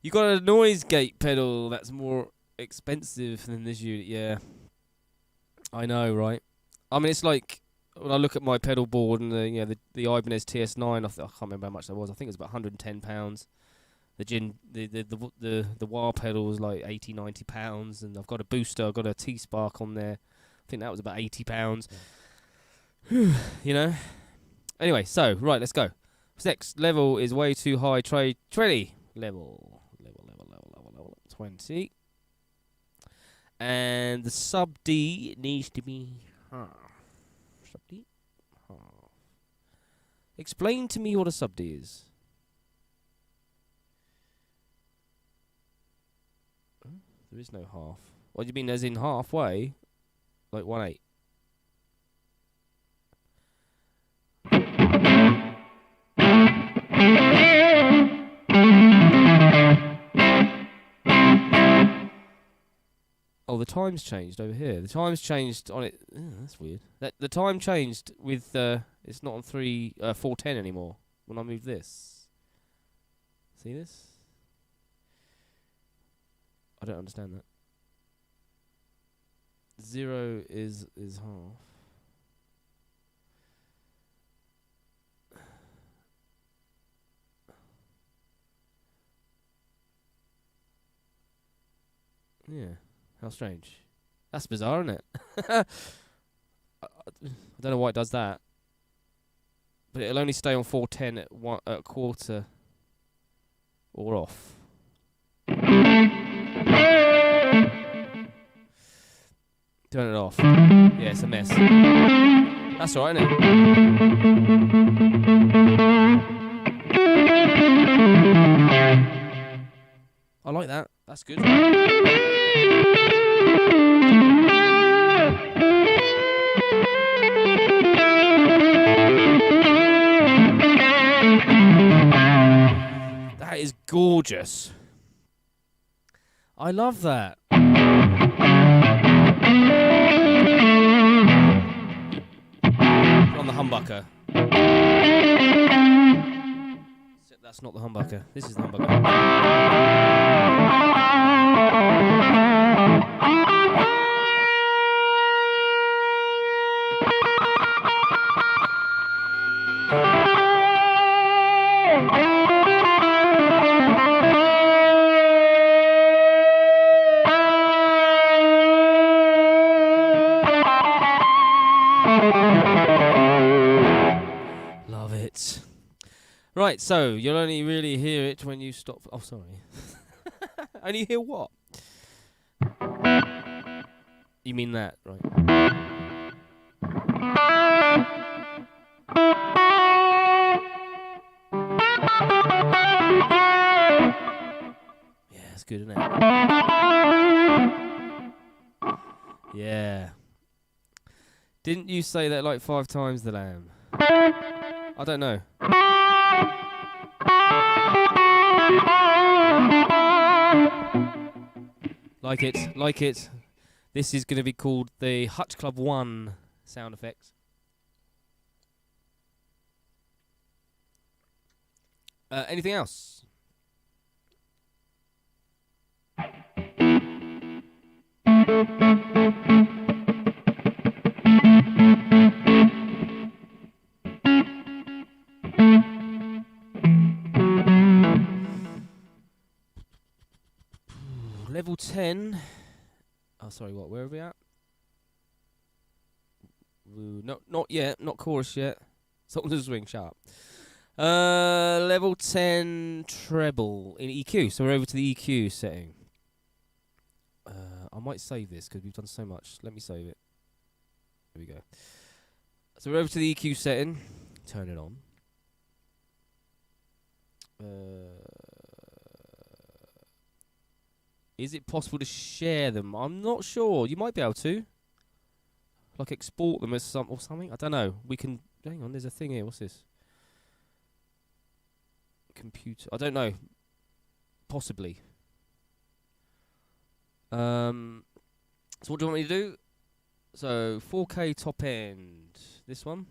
You got a noise gate pedal that's more expensive than this unit. Yeah, I know, right? I mean, it's like when I look at my pedal board and the Ibanez TS9. I can't remember how much that was. I think it was about £110. The wah pedal was like £80-90, and I've got a booster. I've got a T-Spark on there. I think that was about £80. Yeah. You know. Anyway, so right, let's go. Next level is way too high. Trelly level 20, and the sub D needs to be half. Sub D half. Explain to me what a sub D is. There is no half. What do you mean? As in halfway, like 1/8. Oh, the time's changed over here. The time's changed on it. That's weird. The time changed with it's not on 410 anymore. When I move this, see this? I don't understand that. 0 is half. Yeah. How strange. That's bizarre, isn't it? I don't know why it does that. But it'll only stay on 410 at quarter or off. Turn it off. Yeah, it's a mess. That's alright, isn't it? I like that. That's good. That is gorgeous. I love that. On the humbucker. That's not the humbucker. This is the humbucker. Love it. Right, so you'll only really hear it when you stop. Oh, sorry. Only hear what? You mean that, right? Yeah, it's good, isn't it? Yeah. Didn't you say that like 5 times, the lamb? I don't know. Like it, like it. This is going to be called the Hutch Club 1 sound effects. Anything else? Level 10. Oh, sorry, what? Where are we at? No, not yet. Not chorus yet. Something to swing sharp. Level 10 treble in EQ. So we're over to the EQ setting. I might save this because we've done so much. Let me save it. There we go. So we're over to the EQ setting. Turn it on. Is it possible to share them? I'm not sure. You might be able to. Like export them as something. I don't know. We can. Hang on. There's a thing here. What's this? Computer. I don't know. Possibly. So what do you want me to do? So 4K top end. This one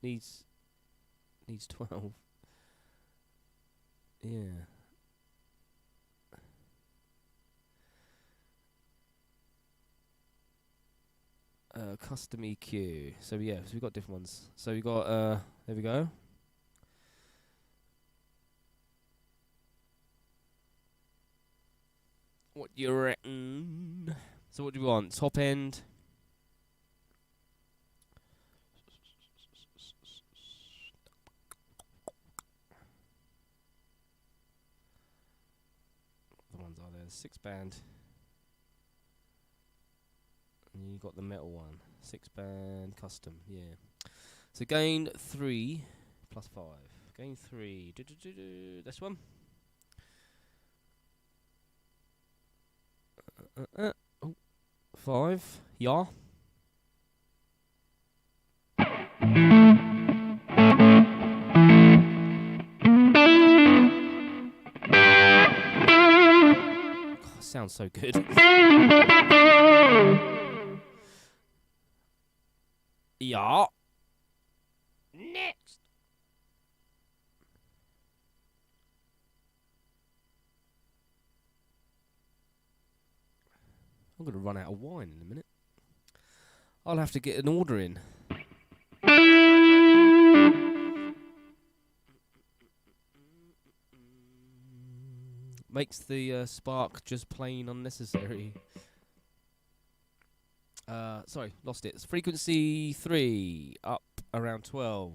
needs 12. Yeah. Custom EQ. So yeah, so we've got different ones. So we got there we go. What do you reckon? So what do we want? Top end. The ones are there. 6-band. And you got the metal one. 6-band custom, yeah. So gain 3 plus 5. Gain 3. This one. Oh, 5. Yeah. God, sounds so good. Yeah. Next. I'm going to run out of wine in a minute. I'll have to get an order in. Makes the spark just plain unnecessary. Sorry, lost it. It's frequency 3 up around 12.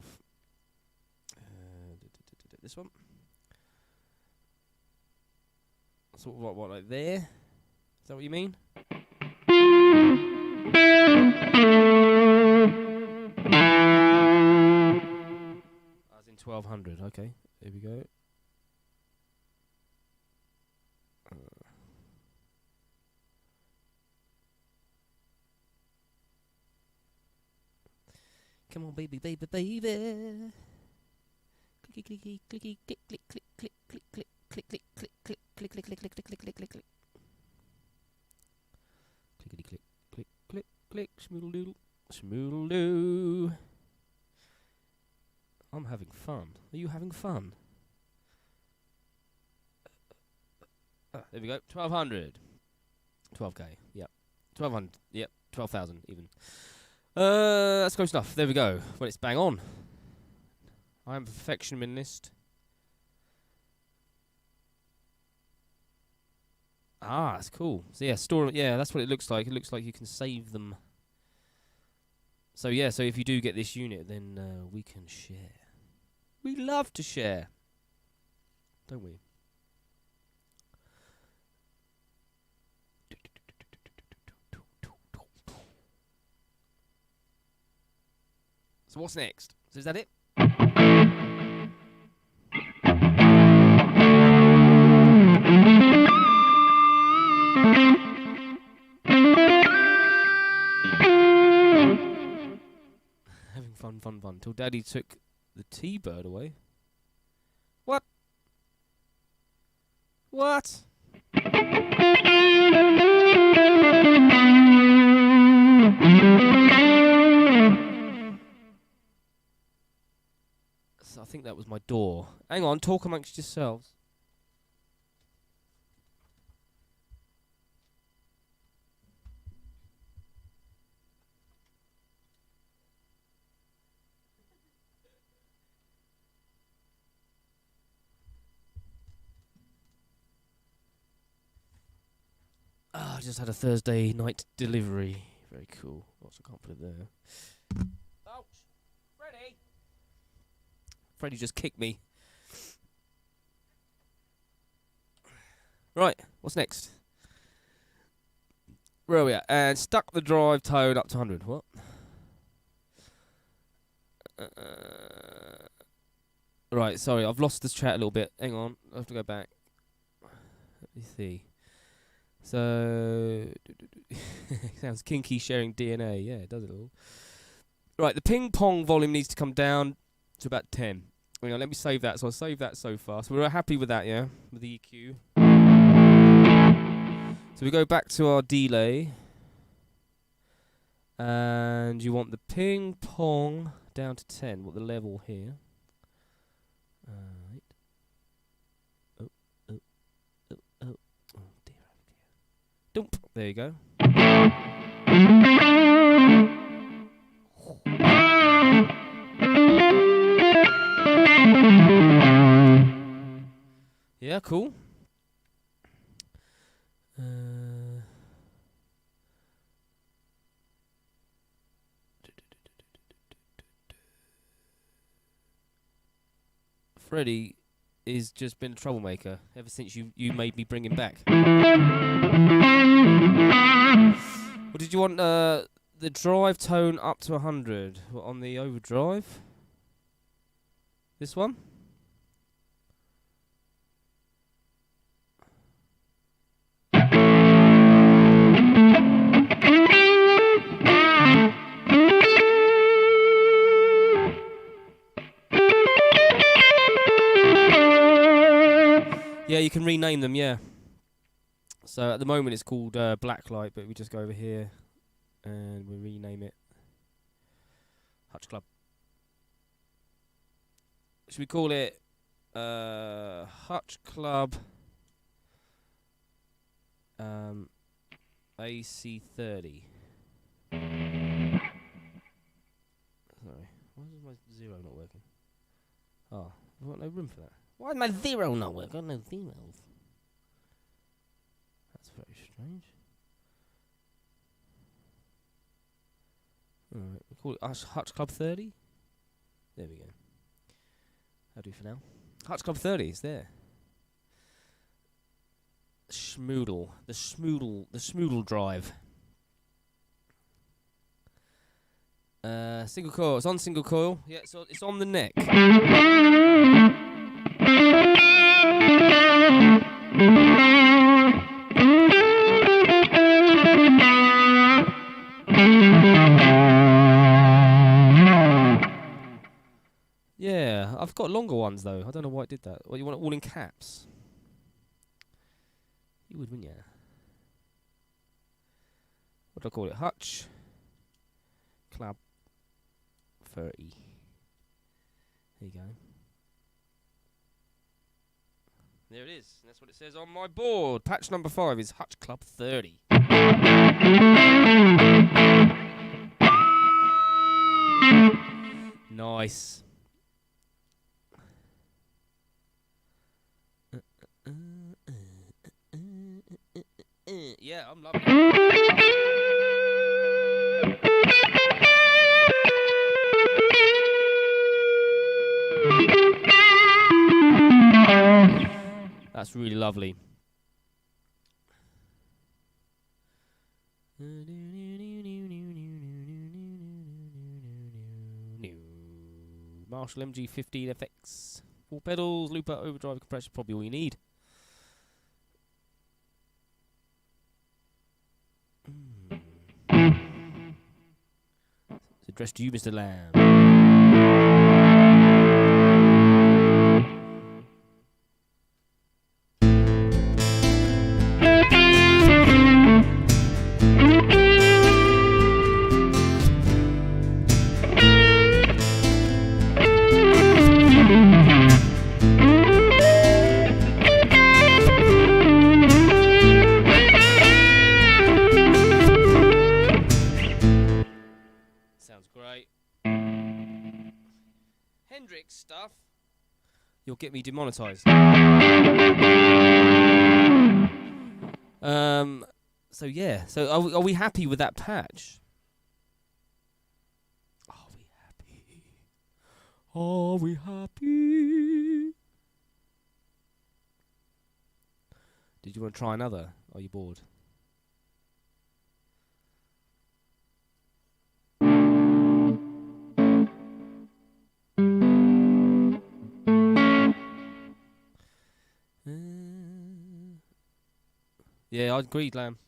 This one. Sort of what, like there? Is that what you mean? As in 1200. Okay, here we go. Come on, baby, baby, baby. Clicky, clicky, clicky, click, click, click, click, click, click, click, click, click, click, click, click, click, click, click, click, click, click. Clickety click, click, click, click, schmoodle doodle, schmoodle doo. I'm having fun. Are you having fun? There we go. 1200. 12k. Yep. 1200. Yep. 12,000 even. That's close enough. There we go. Well, it's bang on. I'm a perfectionist. Ah, that's cool. So yeah, store. Yeah, that's what it looks like. It looks like you can save them. So yeah, so if you do get this unit, then we can share. We love to share, don't we? So what's next? So is that it? Having fun. Till Daddy took the T-bird away. What? What? So I think that was my door. Hang on, talk amongst yourselves. I just had a Thursday night delivery. Very cool. Also can't put it there. Ouch! Freddy! Freddy just kicked me. Right, what's next? Where are we at? And stuck the drive tone up to 100. What? Right, sorry, I've lost this chat a little bit. Hang on, I have to go back. Let me see. So, sounds kinky sharing DNA. Yeah, it does it all. Right, the ping pong volume needs to come down to about 10. Hang on, let me save that. So I'll save that so far. So we're happy with that, yeah? With the EQ. So we go back to our delay. And you want the ping pong down to 10. What the level here? Right. Oh dear. Dump. There you go. Yeah, cool. Freddy is just been a troublemaker ever since you made me bring him back. What did you want? The drive tone up to 100 on the overdrive. This one. Yeah, you can rename them, yeah. So at the moment it's called Blacklight, but we just go over here and we rename it Hutch Club. Should we call it Hutch Club AC30? Sorry, why is my zero not working? Oh, I've got no room for that. Why is my zero not working? I've got no zeros. That's very strange. call it Hutch Club 30. There we go. That'll do for now. Hutch Club 30 is there. Schmoodle. The Schmoodle drive. Single coil. It's on single coil. Yeah, so it's on the neck. Yeah, I've got longer ones though. I don't know why it did that. Well, you want it all in caps? You would, wouldn't you? What do I call it? Hutch Club 30. There you go. There it is. That's what it says on my board. Patch number 5 is Hutch Club 30. Nice. Yeah, I'm loving it. That's really lovely. Marshall MG15FX. 4 pedals, looper, overdrive, compressor, probably all you need. It's addressed to you, Mr. Lamb. Stuff. You'll get me demonetized. So yeah. So are we happy with that patch? Are we happy? Are we happy? Did you want to try another? Are you bored? Yeah, I agree, Lamb.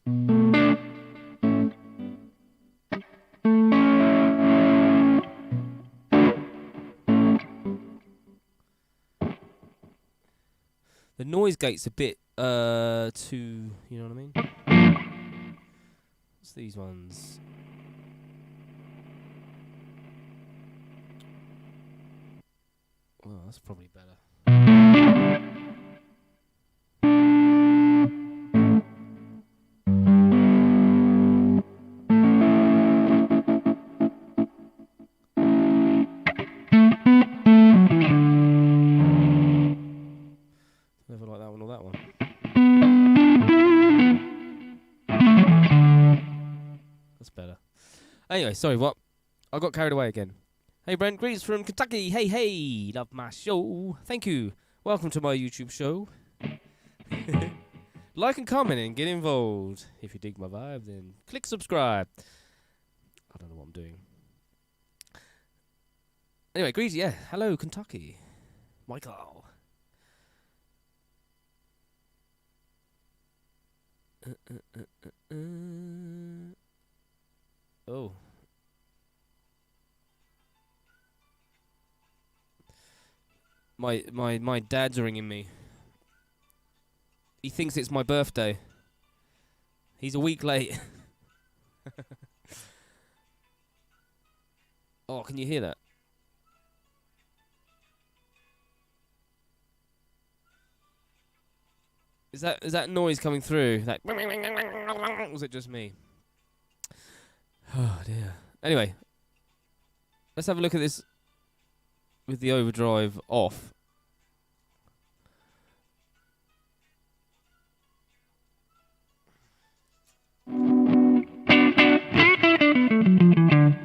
The noise gate's a bit too, you know what I mean? What's these ones? Well, that's probably better. Anyway, sorry, what? I got carried away again. Hey, Brent, greetings from Kentucky. Hey, hey, love my show. Thank you. Welcome to my YouTube show. Like and comment and get involved. If you dig my vibe, then click subscribe. I don't know what I'm doing. Anyway, greetings, yeah. Hello, Kentucky. Michael. Oh. My dad's ringing me. He thinks it's my birthday. He's a week late. Oh, can you hear that? Is that noise coming through? That was it just me? Oh dear. Anyway, let's have a look at this with the overdrive off.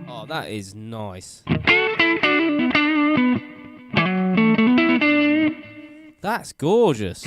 Oh, That is nice. That's gorgeous.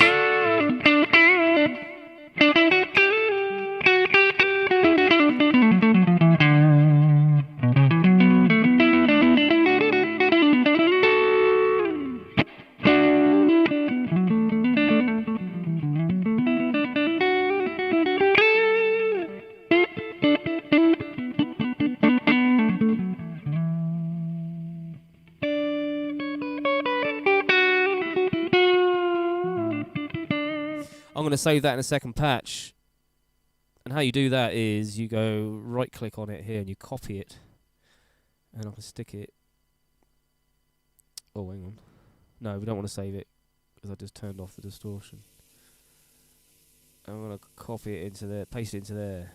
I'm going to save that in a second patch. And how you do that is you go right click on it here and you copy it. And I can stick it. Oh, hang on. No, we don't want to save it because I just turned off the distortion. I'm going to copy it into there, paste it into there.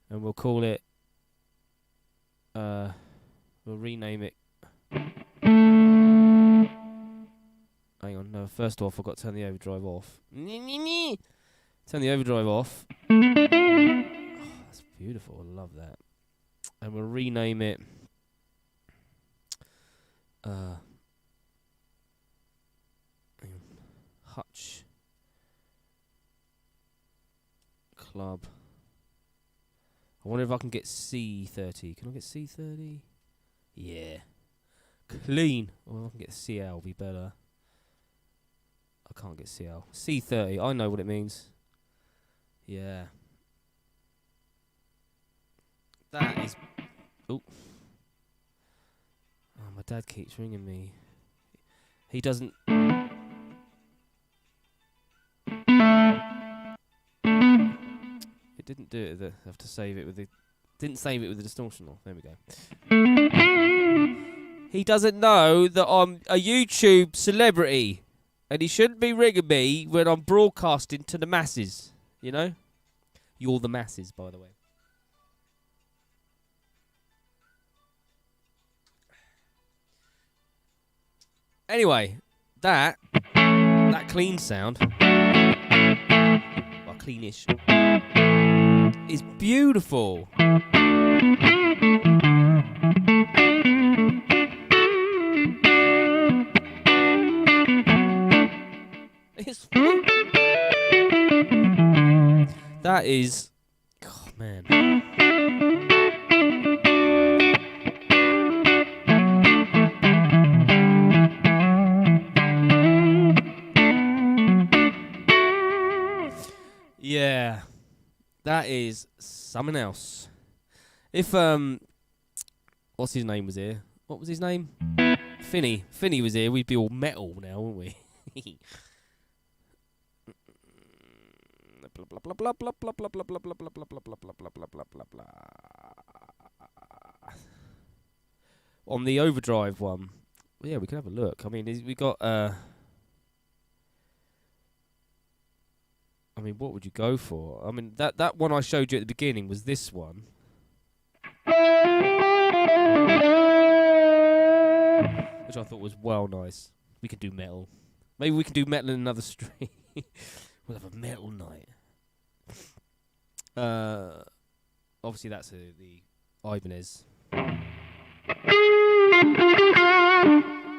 And we'll call it, we'll rename it. Hang on, no, first off, I've got to turn the overdrive off. Turn the overdrive off. Oh, that's beautiful, I love that. And we'll rename it. Hutch Club. I wonder if I can get C30. Can I get C30? Yeah. Clean. Well, I can get CL, be better. I can't get CL. C30, I know what it means. Yeah. That is... Oh. Oh, my dad keeps ringing me. He doesn't... It didn't do it. I have to save it with the... Didn't save it with the distortion off. There we go. He doesn't know that I'm a YouTube celebrity. And he shouldn't be ringing me when I'm broadcasting to the masses. You know? You're the masses, by the way. Anyway, that clean sound, well, cleanish, is beautiful. That is, oh man. Yeah, that is something else. If what's his name was here? What was his name? Finney. Finney was here. We'd be all metal now, wouldn't we? Blah blah blah blah blah blah blah blah blah blah blah blah blah blah blah blah blah blah blah. On the overdrive one, well, yeah, we can have a look. I mean, we got I mean, what would you go for? I mean, that one I showed you at the beginning was this one. Which I thought was well nice. We could do metal. Maybe we can do metal in another stream. We'll have a metal night. Obviously that's the Ibanez.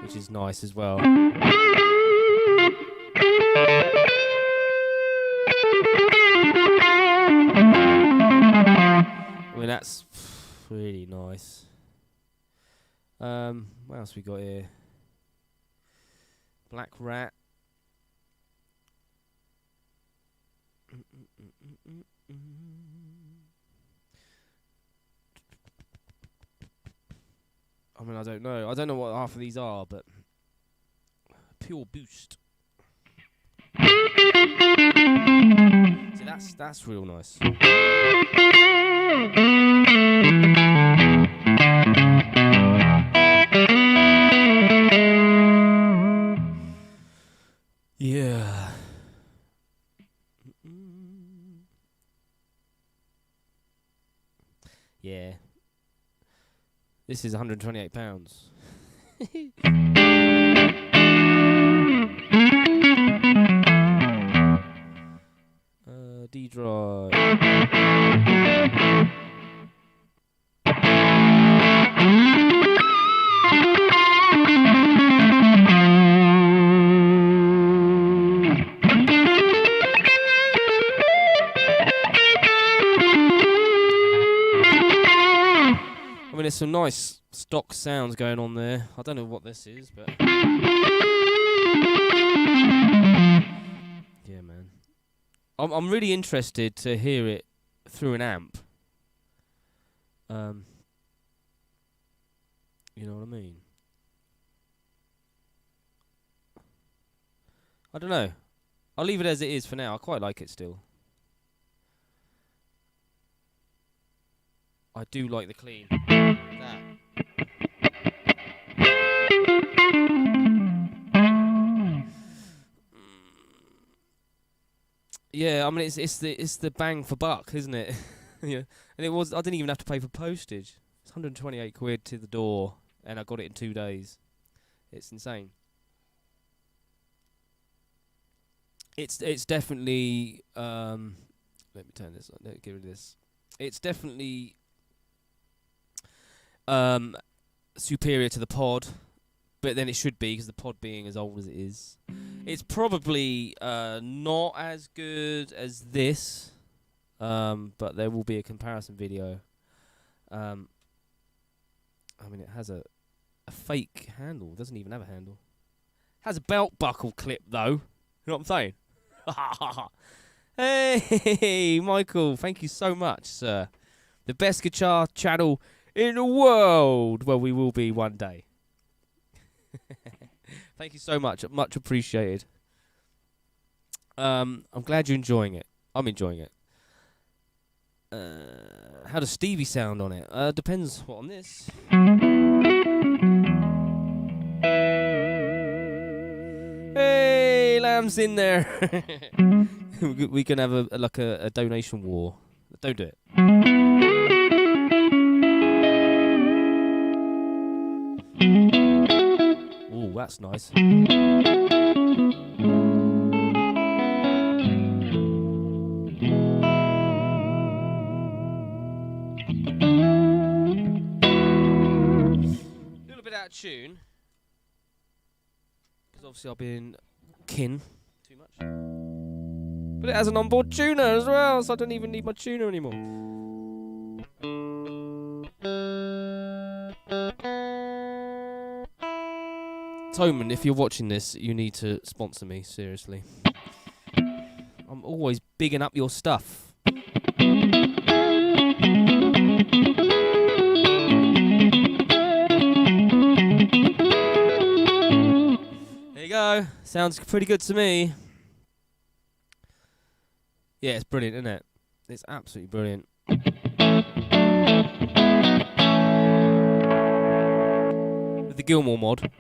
Which is nice as well. I mean, that's really nice. What else we got here? Black Rat. I mean, I don't know. I don't know what half of these are, but pure boost. See, that's real nice. Yeah. Yeah. This is £128. D drive. mean, there's some nice stock sounds going on there. I don't know what this is, but yeah, man. I'm really interested to hear it through an amp. You know what I mean? I don't know. I'll leave it as it is for now. I quite like it still. I do like the clean. That. Yeah, I mean it's the bang for buck, isn't it? Yeah, and I didn't even have to pay for postage. It's 128 quid to the door, and I got it in 2 days. It's insane. It's definitely let me turn this on. Let me get rid of this. It's definitely superior to the pod, but then it should be because the pod being as old as it is. It's probably not as good as this, but there will be a comparison video. I mean, it has a fake handle. It doesn't even have a handle. Has a belt buckle clip though. You know what I'm saying? Hey, Michael, thank you so much, sir. The best guitar channel in the world. Well, we will be one day. Thank you so much. Much appreciated. I'm glad you're enjoying it. I'm enjoying it. How does Stevie sound on it? Depends what on this. Hey, Lamb's in there. We can have a donation war. Don't do it. Ooh, that's nice. Little bit out of tune. Because obviously I've been kin too much. But it has an onboard tuner as well, so I don't even need my tuner anymore. Toman, if you're watching this, you need to sponsor me, seriously. I'm always bigging up your stuff. There you go. Sounds pretty good to me. Yeah, it's brilliant, isn't it? It's absolutely brilliant. With the Gilmore mod.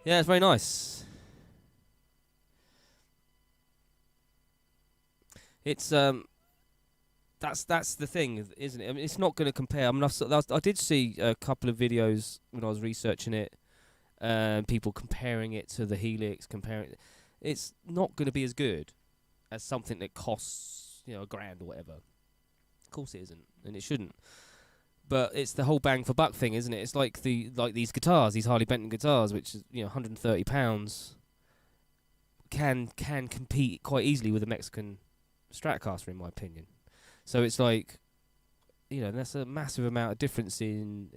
Yeah, it's very nice. It's that's the thing, isn't it? I mean, it's not going to compare. I mean, I did see a couple of videos when I was researching it, people comparing it to the Helix, it's not going to be as good as something that costs, you know, $1,000 or whatever. Of course it isn't, and it shouldn't. But it's the whole bang for buck thing, isn't it? It's like these guitars, these Harley Benton guitars, which is, you know, £130, can compete quite easily with a Mexican Stratocaster, in my opinion. So it's like, you know, that's a massive amount of difference in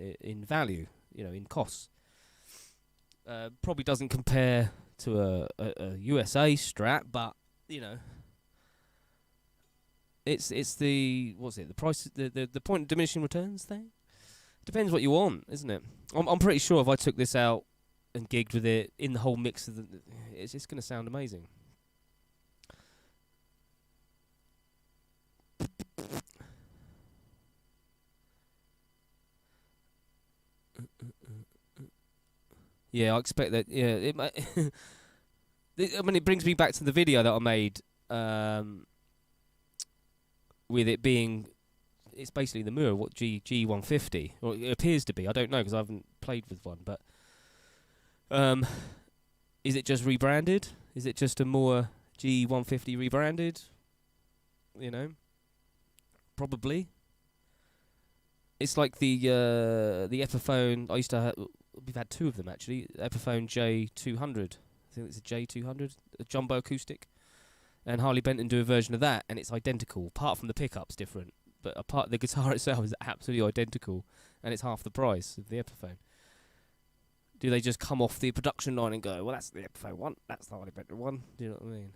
value, you know, in costs. Probably doesn't compare to a USA Strat, but, you know, it's the price, the point of diminishing returns thing. Depends what you want, isn't it? I'm pretty sure if I took this out and gigged with it in the whole mix of it's just going to sound amazing. Yeah, I expect that. Yeah, it might. I mean, it brings me back to the video that I made. With it being, it's basically the mirror, what G150, or it appears to be. I don't know because I haven't played with one. But is it just rebranded? Is it just a more G150 rebranded? You know, probably. It's like the Epiphone. I used to have, we've had two of them actually. Epiphone J200. I think it's a J200, a jumbo acoustic. And Harley Benton do a version of that, and it's identical, apart from the pickups different. But apart, the guitar itself is absolutely identical, and it's half the price of the Epiphone. Do they just come off the production line and go, well, that's the Epiphone one, that's the Harley Benton one? Do you know what I mean?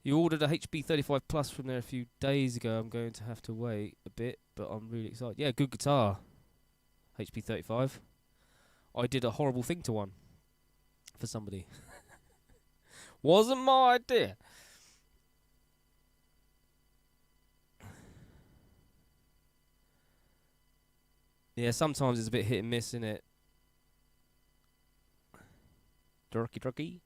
You ordered a HB35 Plus from there a few days ago. I'm going to have to wait a bit, but I'm really excited. Yeah, good guitar. HB35. I did a horrible thing to one for somebody. Wasn't my idea. Yeah, sometimes it's a bit hit and miss, innit? Drucky.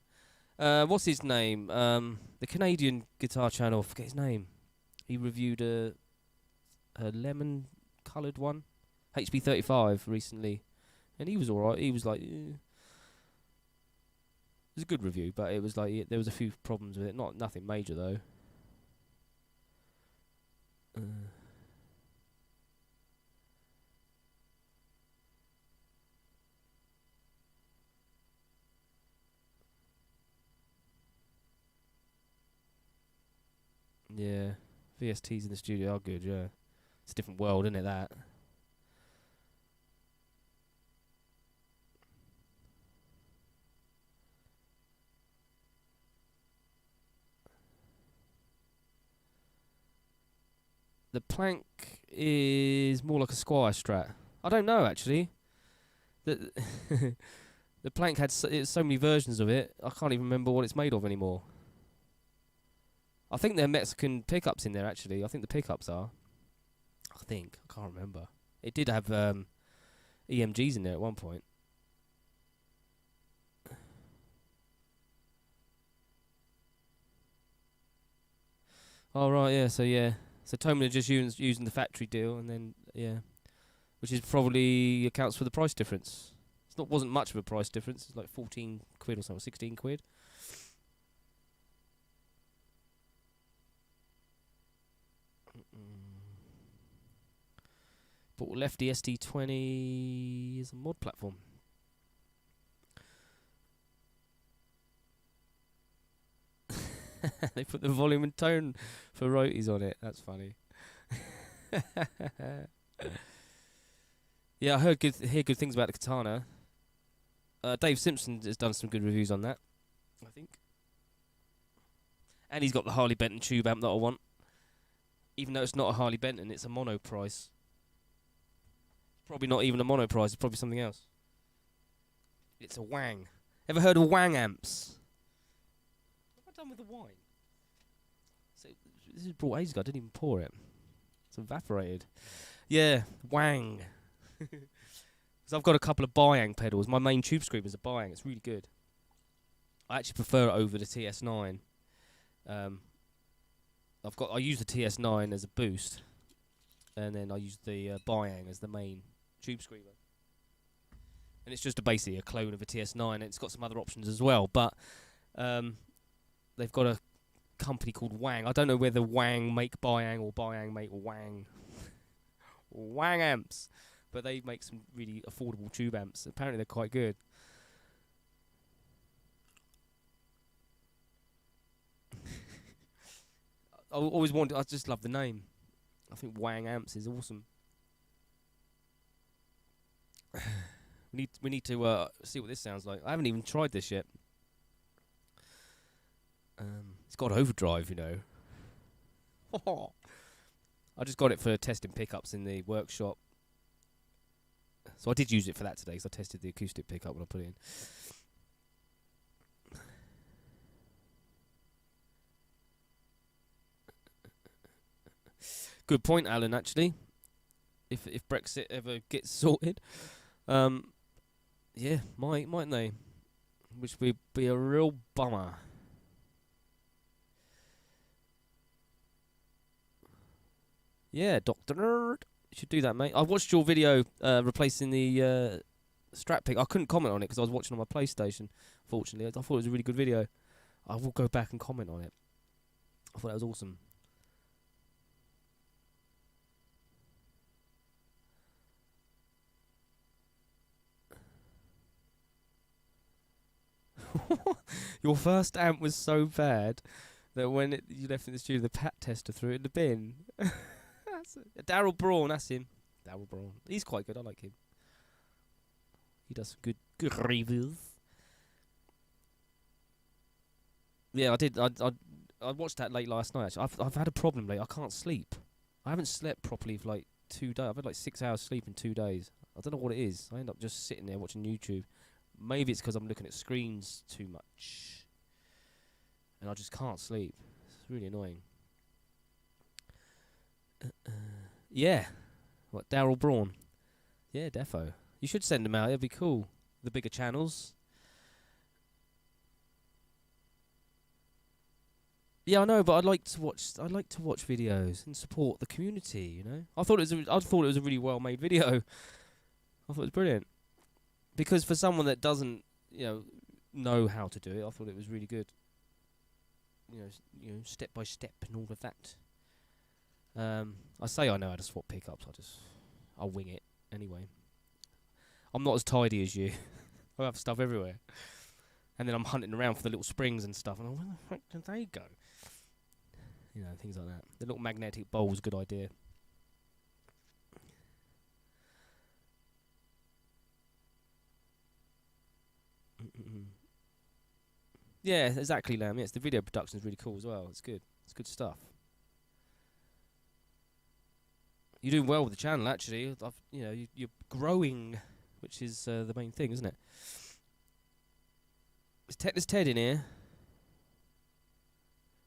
What's his name? The Canadian guitar channel, I forget his name. He reviewed a lemon-coloured one, HB35, recently. And he was alright. He was like... It was a good review, but it was like... there was a few problems with it. Nothing major, though. Yeah, VSTs in the studio are good, yeah. It's a different world, isn't it, that? The Plank is more like a Squire Strat. I don't know, actually. The the Plank had so many versions of it, I can't even remember what it's made of anymore. I think there are Mexican pickups in there, actually. I think the pickups are. I can't remember. It did have EMGs in there at one point. Oh, right, yeah, so Tonal are just using the factory deal, and then, yeah. Which is probably accounts for the price difference. Wasn't much of a price difference. It's like 14 quid or something, 16 quid. But Lefty ST20 is a mod platform. They put the volume and tone for royalties on it. That's funny. Yeah, I hear good things about the Katana. Dave Simpson has done some good reviews on that, I think. And he's got the Harley Benton tube amp that I want. Even though it's not a Harley Benton, it's a mono price. Probably not even a mono price, it's probably something else. It's a Wang. Ever heard of Wang amps? What have I done with the wine? So, this is brought ages ago, I didn't even pour it. It's evaporated. Yeah, Wang. Because I've got a couple of Bayang pedals. My main tube screamer is a Bayang. It's really good. I actually prefer it over the TS9. I use the TS9 as a boost, and then I use the Bayang as the main tube screamer. And it's just basically a clone of a TS9. And it's got some other options as well, but they've got a company called Wang. I don't know whether Wang make Bayang or Bayang make Wang. Wang amps. But they make some really affordable tube amps. Apparently they're quite good. I just love the name. I think Wang amps is awesome. we need to see what this sounds like. I haven't even tried this yet. It's got overdrive, you know. I just got it for testing pickups in the workshop. So I did use it for that today, because I tested the acoustic pickup when I put it in. Good point, Alan, actually. If Brexit ever gets sorted. Yeah, mightn't they? Which would be a real bummer. Yeah, Dr. Nerd. You should do that, mate. I watched your video replacing the Strat pick. I couldn't comment on it because I was watching on my PlayStation, fortunately. I thought it was a really good video. I will go back and comment on it. I thought that was awesome. Your first amp was so bad that when you left in the studio, the pat tester threw it in the bin. Daryl Braun, that's him. Daryl Braun. He's quite good. I like him. He does some good reviews. Yeah, I did. I watched that late last night. Actually. I've had a problem late. I can't sleep. I haven't slept properly for like 2 days. I've had like 6 hours sleep in 2 days. I don't know what it is. I end up just sitting there watching YouTube. Maybe it's because I'm looking at screens too much. And I just can't sleep. It's really annoying. Yeah. What, Daryl Braun? Yeah, defo. You should send them out. It'd be cool. The bigger channels. Yeah, I know, but I'd like to watch videos and support the community. You know, I thought it was a really well made video. I thought it was brilliant because for someone that doesn't, know how to do it, I thought it was really good. You know, step by step and all of that. I say I know how to swap pickups. I'll wing it anyway. I'm not as tidy as you. I have stuff everywhere, and then I'm hunting around for the little springs and stuff. And where the fuck did they go? You know, things like that. The little magnetic bowl's a good idea. Yeah, exactly, Lamb. Yes, the video production's really cool as well. It's good. It's good stuff. You're doing well with the channel, actually. You're growing, which is the main thing, isn't it? There's Ted in here.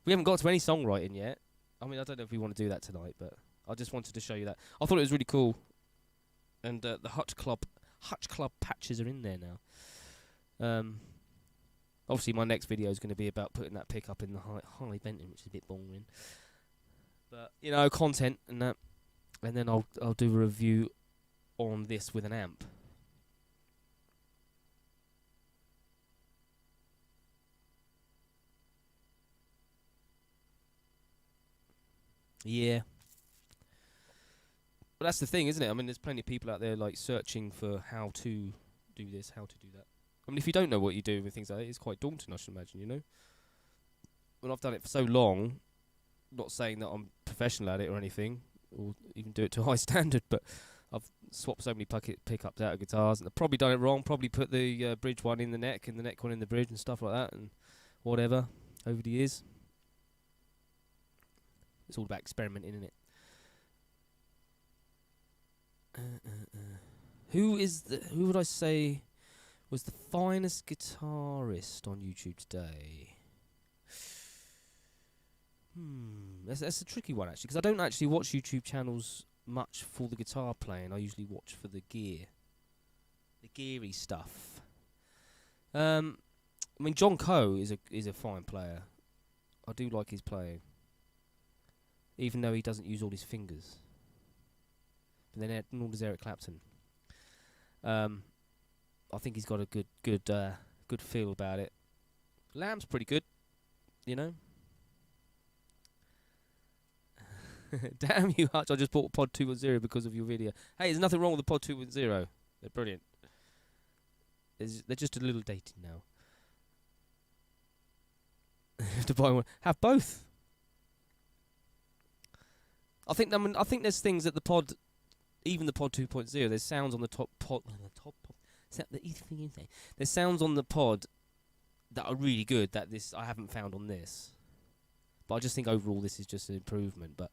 We haven't got to any songwriting yet. I mean, I don't know if we want to do that tonight, but I just wanted to show you that. I thought it was really cool. And the Hutch Club patches are in there now. Obviously, my next video is going to be about putting that pickup in the Harley Benton, which is a bit boring. But, content and that. And then I'll do a review on this with an amp. Yeah. But that's the thing, isn't it? I mean, there's plenty of people out there like searching for how to do this, how to do that. I mean, if you don't know what you do with things like that, it's quite daunting, I should imagine, you know? When I've done it for so long, not saying that I'm professional at it or anything, or even do it to a high standard, but I've swapped so many pickups out of guitars, and I've probably done it wrong, probably put the bridge one in the neck, and the neck one in the bridge, and stuff like that, and whatever, over the years. It's all about experimenting, isn't it? Who would I say was the finest guitarist on YouTube today? That's a tricky one, actually, because I don't actually watch YouTube channels much for the guitar playing. I usually watch for the gear. The geary stuff. I mean, John Coe is a fine player. I do like his playing. Even though he doesn't use all his fingers. But then nor does Eric Clapton. I think he's got a good feel about it. Lamb's pretty good, you know. Damn you, Hutch! I just bought Pod 2.0 because of your video. Hey, there's nothing wrong with the Pod 2.0. They're brilliant. They're just a little dated now. You have to buy one. Have both. I think there's things that the pod, even the Pod 2.0, there's sounds on the top pod. There's sounds on the pod that are really good that I haven't found on this. But I just think overall this is just an improvement. But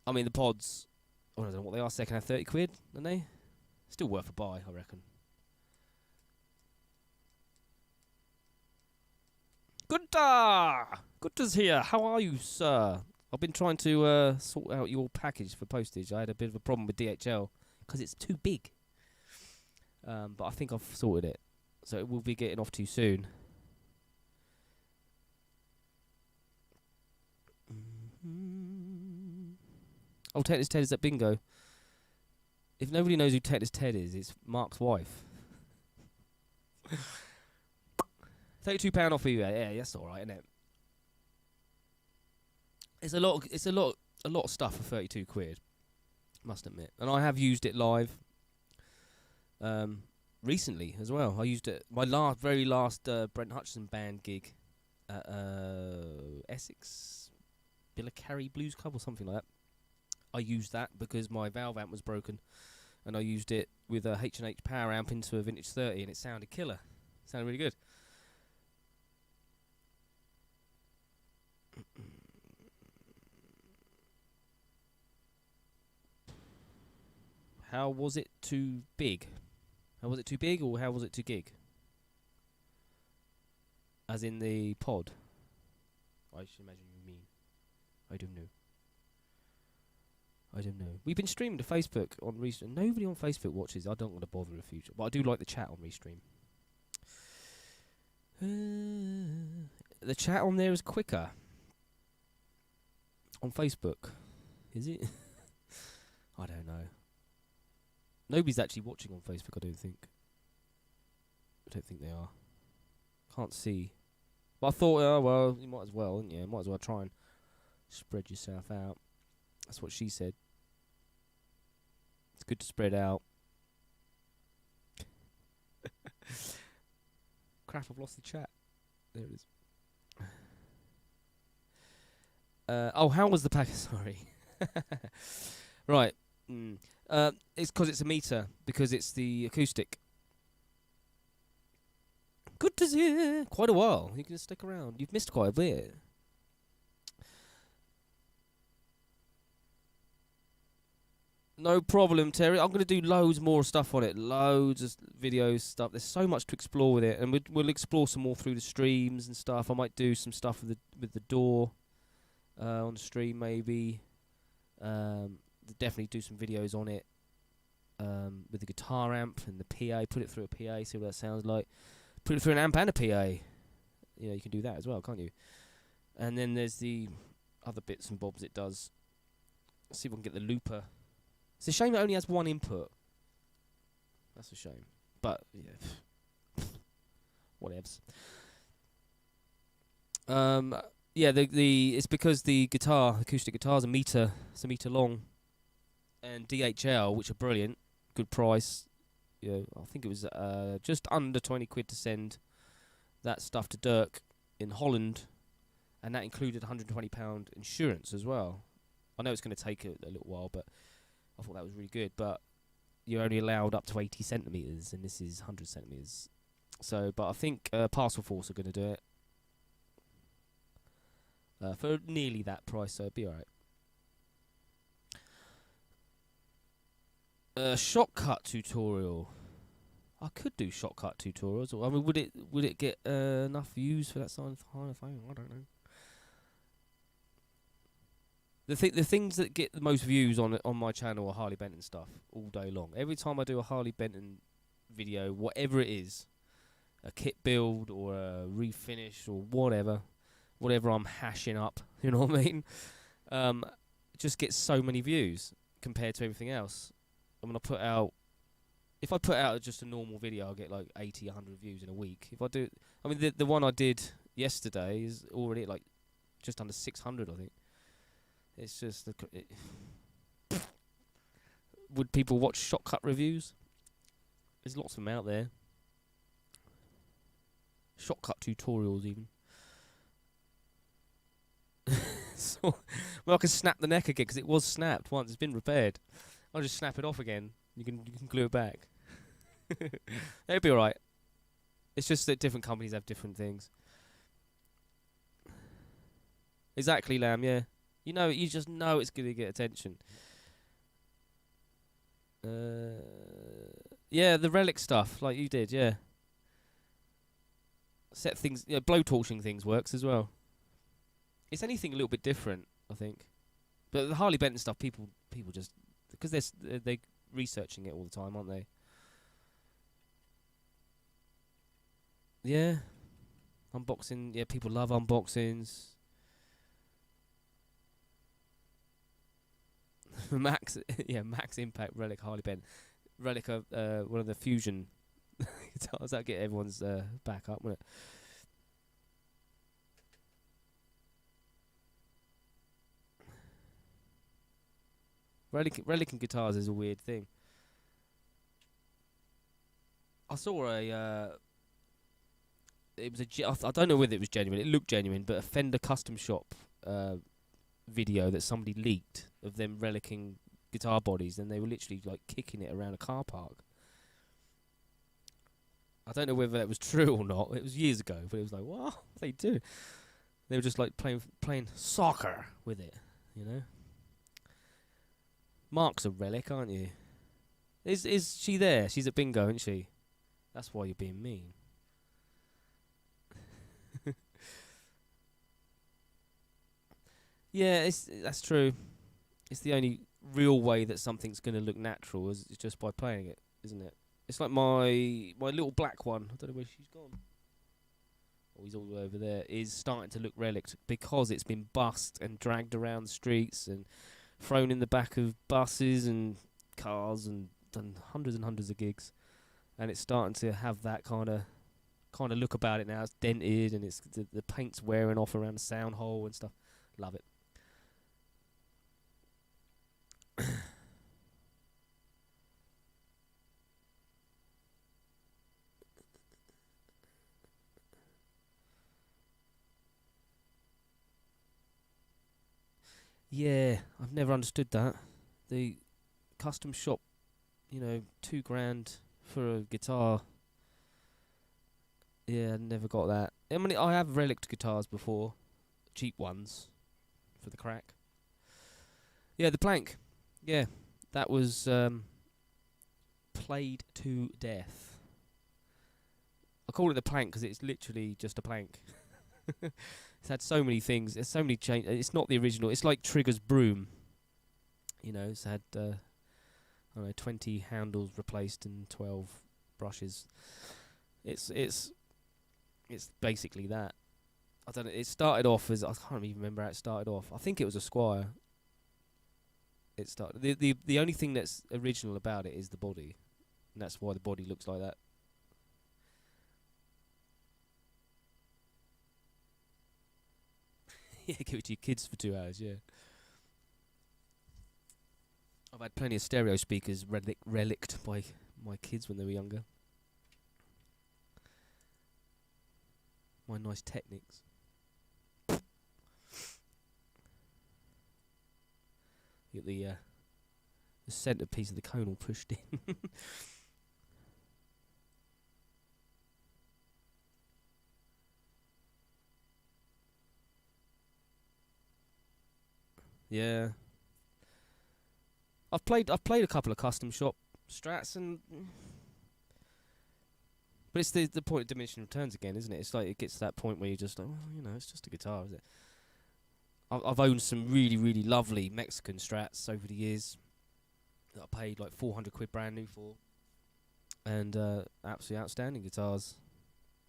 I mean the pods, I don't know what they are. Second hand, 30 quid, aren't they? Still worth a buy, I reckon. Gunther's here. How are you, sir? I've been trying to sort out your package for postage. I had a bit of a problem with DHL because it's too big. But I think I've sorted it, so it will be getting off to you soon. Oh, Tetris Ted is at bingo. If nobody knows who Tetris Ted is, it's Mark's wife. £32 off eBay. Yeah, that's all right, isn't it? It's a lot. It's a lot of stuff for 32 quid. Must admit, and I have used it live. Recently as well. I used it my very last Brent Hutchinson band gig at Essex Billericay Blues Club or something like that. I used that because my valve amp was broken, and I used it with a H&H power amp into a vintage 30, and it sounded killer. It sounded really good. How was it too big? How was it too big, or how was it too gig? As in the pod. I should imagine you mean. I don't know. We've been streaming to Facebook on Restream. Nobody on Facebook watches. I don't want to bother in the future, but I do like the chat on Restream. The chat on there is quicker. On Facebook. Is it? I don't know. Nobody's actually watching on Facebook, I don't think. I don't think they are. Can't see. But I thought, oh, well, you might as well, didn't you? Might as well try and spread yourself out. That's what she said. It's good to spread out. Crap, I've lost the chat. There it is. Oh, how was the packet? Sorry. Right. It's because it's a meter, because it's the acoustic. Good to see you. Quite a while. You can stick around. You've missed quite a bit. No problem, Terry. I'm going to do loads more stuff on it. Loads of videos, stuff. There's so much to explore with it, and we'll explore some more through the streams and stuff. I might do some stuff with the door on the stream, maybe. Definitely do some videos on it with the guitar amp and the PA. Put it through a PA, see what that sounds like. Put it through an amp and a PA. You can do that as well, can't you? And then there's the other bits and bobs it does. See if we can get the looper. It's a shame it only has one input. That's a shame. But, yeah. Whatevs. Yeah, it's because the acoustic guitar's it's a meter long. And DHL, which are brilliant, good price. I think it was just under 20 quid to send that stuff to Dirk in Holland, and that included £120 insurance as well. I know it's going to take a little while, but I thought that was really good. But you're only allowed up to 80 centimetres, and this is 100 centimetres. So, but I think Parcel Force are going to do it for nearly that price, so it'll be alright. Shortcut tutorial. I could do shortcut tutorials. I mean, would it get enough views for that kind of thing? I don't know. The things that get the most views on my channel are Harley Benton stuff all day long. Every time I do a Harley Benton video, whatever it is, a kit build or a refinish or whatever I'm hashing up, you know what I mean? It just gets so many views compared to everything else. I'm gonna if I put out just a normal video, I'll get like 80, 100 views in a week. If I do, I mean, the one I did yesterday is already at like just under 600, I think. It's just would people watch shortcut reviews? There's lots of them out there. Shortcut tutorials, even. So, well, I can snap the neck again because it was snapped once. It's been repaired. I'll just snap it off again. You can glue it back. It'll be alright. It's just that different companies have different things. Exactly, Lamb, yeah. You just know it's going to get attention. Yeah, the relic stuff, like you did, yeah. Set things, blow torching things works as well. It's anything a little bit different, I think. But the Harley Benton stuff, people just, because they're researching it all the time, aren't they? Yeah. Unboxing, yeah, people love unboxings. Max Impact Relic Harley Benton. Relic, one of the fusion guitars. That'll get everyone's back up, won't it? Relicing guitars is a weird thing. I saw a. It was I don't know whether it was genuine. It looked genuine, but a Fender custom shop video that somebody leaked of them relicing guitar bodies, and they were literally like kicking it around a car park. I don't know whether that was true or not. It was years ago, but it was like, what they do? They were just like playing soccer with it, you know. Mark's a relic, aren't you? Is she there? She's at bingo, isn't she? That's why you're being mean. Yeah, that's true. It's the only real way that something's going to look natural is just by playing it, isn't it? It's like my little black one. I don't know where she's gone. Oh, he's all the way over there. Is starting to look relict because it's been bussed and dragged around the streets and thrown in the back of buses and cars and done hundreds and hundreds of gigs, and it's starting to have that kind of look about it now. It's dented and it's the paint's wearing off around the sound hole and stuff. Love it. Yeah, I've never understood that. The custom shop, $2,000 for a guitar. Yeah, I never got that. I mean, I have relict guitars before, cheap ones, for the crack. Yeah, the plank. Yeah, that was played to death. I call it the plank because it's literally just a plank. It's had so many things. There's so many changes. It's not the original. It's like Trigger's broom. It's had 20 handles replaced and 12 brushes. It's basically that. I don't know. It started off as, I can't even remember how it started off. I think it was a Squire. It started. The only thing that's original about it is the body, and that's why the body looks like that. Yeah, give it to your kids for 2 hours. Yeah. I've had plenty of stereo speakers relicked by my kids when they were younger. My nice Technics. You get the centerpiece of the cone all pushed in. Yeah. I've played a couple of custom shop strats, but it's the point of diminishing returns again, isn't it? It's like it gets to that point where you're just like, well, it's just a guitar, is it? I've owned some really, really lovely Mexican strats over the years that I paid like £400 brand new for, and absolutely outstanding guitars.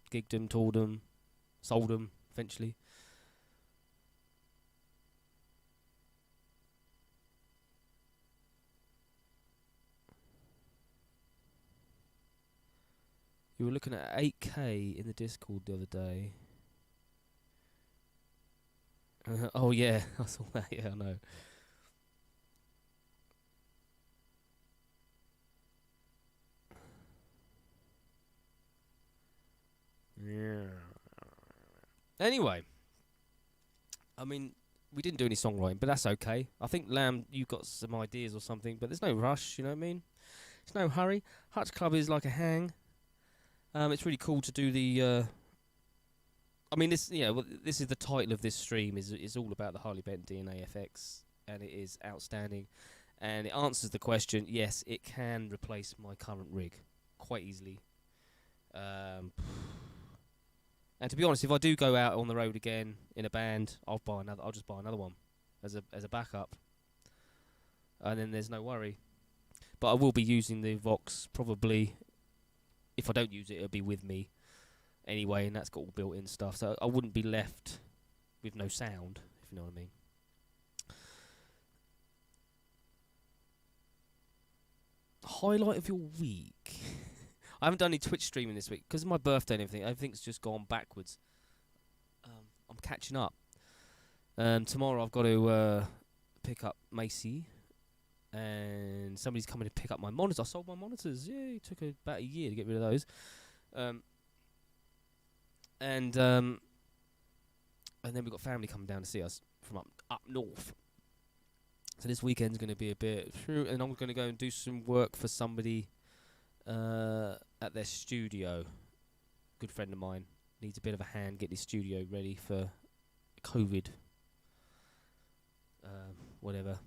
Gigged them, toured them, sold them eventually. You were looking at 8K in the Discord the other day. Oh yeah, I saw that. Yeah, I know. Yeah. Anyway, I mean, we didn't do any songwriting, but that's okay. I think Lamb, you got some ideas or something, but there's no rush. You know what I mean? There's no hurry. Hutch Club is like a hang. It's really cool to do the. I mean, this this is the title of this stream. Is all about the Harley Benton DNAFX, and it is outstanding, and it answers the question. Yes, it can replace my current rig quite easily. And to be honest, if I do go out on the road again in a band, I'll just buy another one as a backup, and then there's no worry. But I will be using the Vox probably. If I don't use it, it'll be with me anyway, and that's got all built-in stuff. So I wouldn't be left with no sound, if you know what I mean. Highlight of your week? I haven't done any Twitch streaming this week because of my birthday and everything. Everything's just gone backwards. I'm catching up. Tomorrow I've got to pick up Macy and somebody's coming to pick up my monitors. I sold my monitors. Yeah, it took about a year to get rid of those. And then we've got family coming down to see us from up north. So this weekend's going to be a bit, and I'm going to go and do some work for somebody at their studio. Good friend of mine needs a bit of a hand getting his studio ready for COVID. Whatever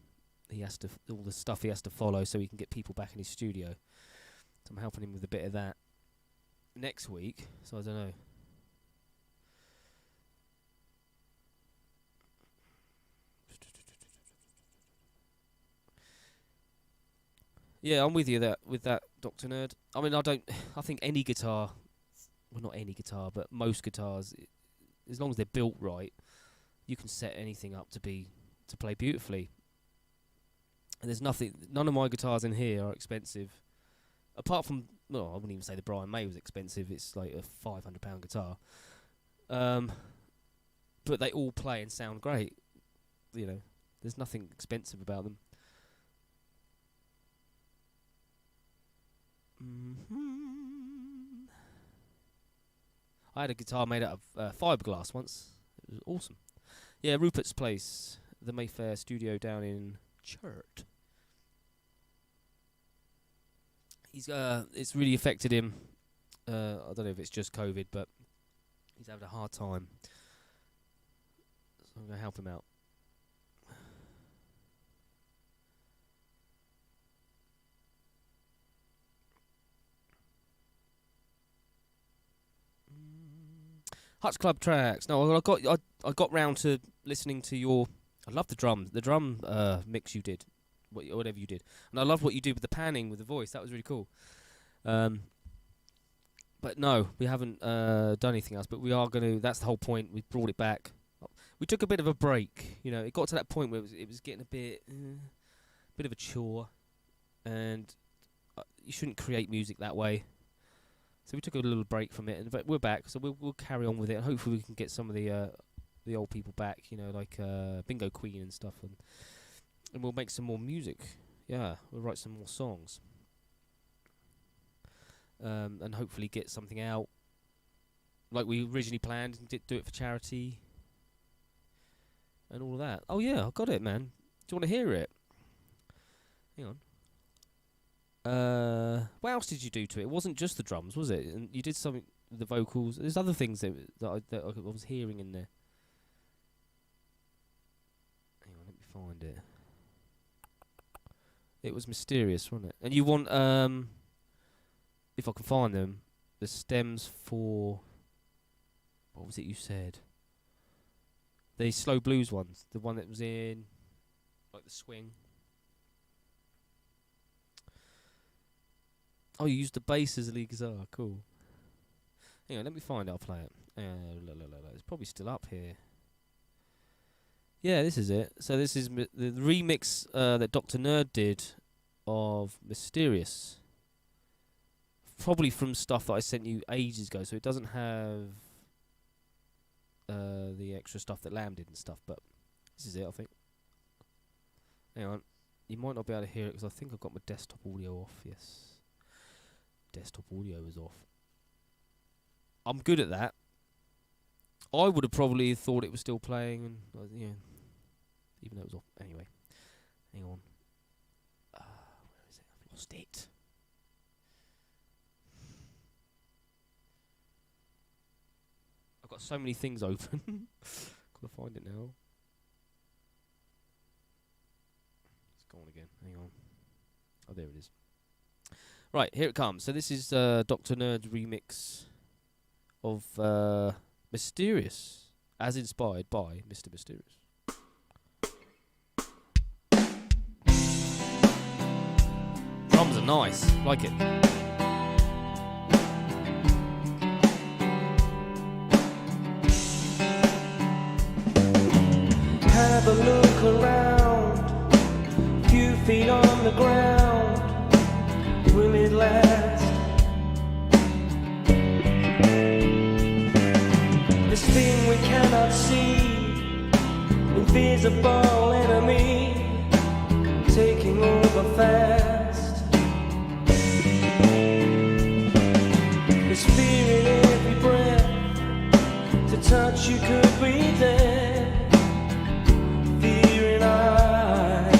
he has to, all the stuff he has to follow, so he can get people back in his studio. So I'm helping him with a bit of that next week. So I don't know. Yeah, I'm with you with that, Dr. Nerd. I mean, I think any guitar, well, not any guitar, but most guitars, as long as they're built right, you can set anything up to play beautifully. And there's none of my guitars in here are expensive, apart from, no, I wouldn't even say the Brian May was expensive. It's like a £500 guitar. But they all play and sound great. You know, there's nothing expensive about them. I had a guitar made out of fiberglass once. It was awesome. Yeah, Rupert's Place, the Mayfair studio down in Churt. It's really affected him. I don't know if it's just COVID, but he's having a hard time. So I'm going to help him out. Hutch Club tracks. No, I got round to listening to your. I love the drum mix you did, whatever you did, and I love what you did with the panning with the voice. That was really cool. But no, we haven't done anything else. But we are going to. That's the whole point. We brought it back. We took a bit of a break. You know, it got to that point where it was getting a bit of a chore, and you shouldn't create music that way. So we took a little break from it, but we're back. So we'll carry on with it, and hopefully we can get some of the old people back. You know, like Bingo Queen and stuff, and we'll make some more music. Yeah, we'll write some more songs, and hopefully get something out like we originally planned, and do it for charity, and all of that. Oh yeah, I got it, man. Do you want to hear it? Hang on. What else did you do to it? It wasn't just the drums, was it? And you did something with the vocals. There's other things that I was hearing in there. Hang on, let me find it. It was mysterious, wasn't it? And you want, if I can find them, the stems for, what was it you said? The slow blues ones. The one that was in, like the swing. Oh, you used the bass as a lead guitar. Cool. Hang on, let me find it. I'll play it. It's probably still up here. Yeah, this is it. So this is the remix that Dr. Nerd did of Mysterious. Probably from stuff that I sent you ages ago, so it doesn't have the extra stuff that Lamb did and stuff, but this is it, I think. Hang on. You might not be able to hear it because I think I've got my desktop audio off, yes. Desktop audio is off. I'm good at that. I would have probably thought it was still playing, and yeah, even though it was off. Anyway, hang on. Where is it? I've lost it. I've got so many things open. Gotta find it now. It's gone again. Hang on. Oh, there it is. Right, here it comes. So this is Dr. Nerd's remix of Mysterious, as inspired by Mr. Mysterious. Drums are nice, like it. Have a look around, few feet on the ground. Will it last? This thing we cannot see, invisible enemy, take taking over fast. There's fear in every breath. To touch you could be dead. Fear in eyes.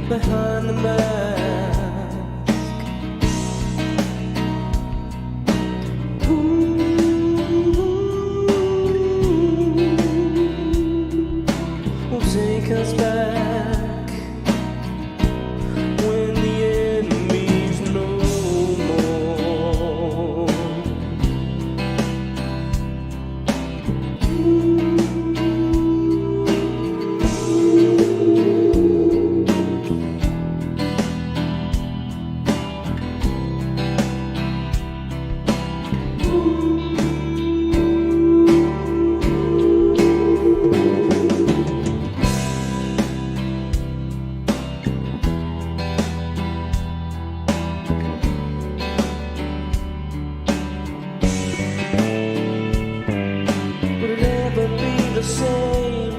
Behind the mask. Will take us back when the enemy's no more. Would it ever be the same,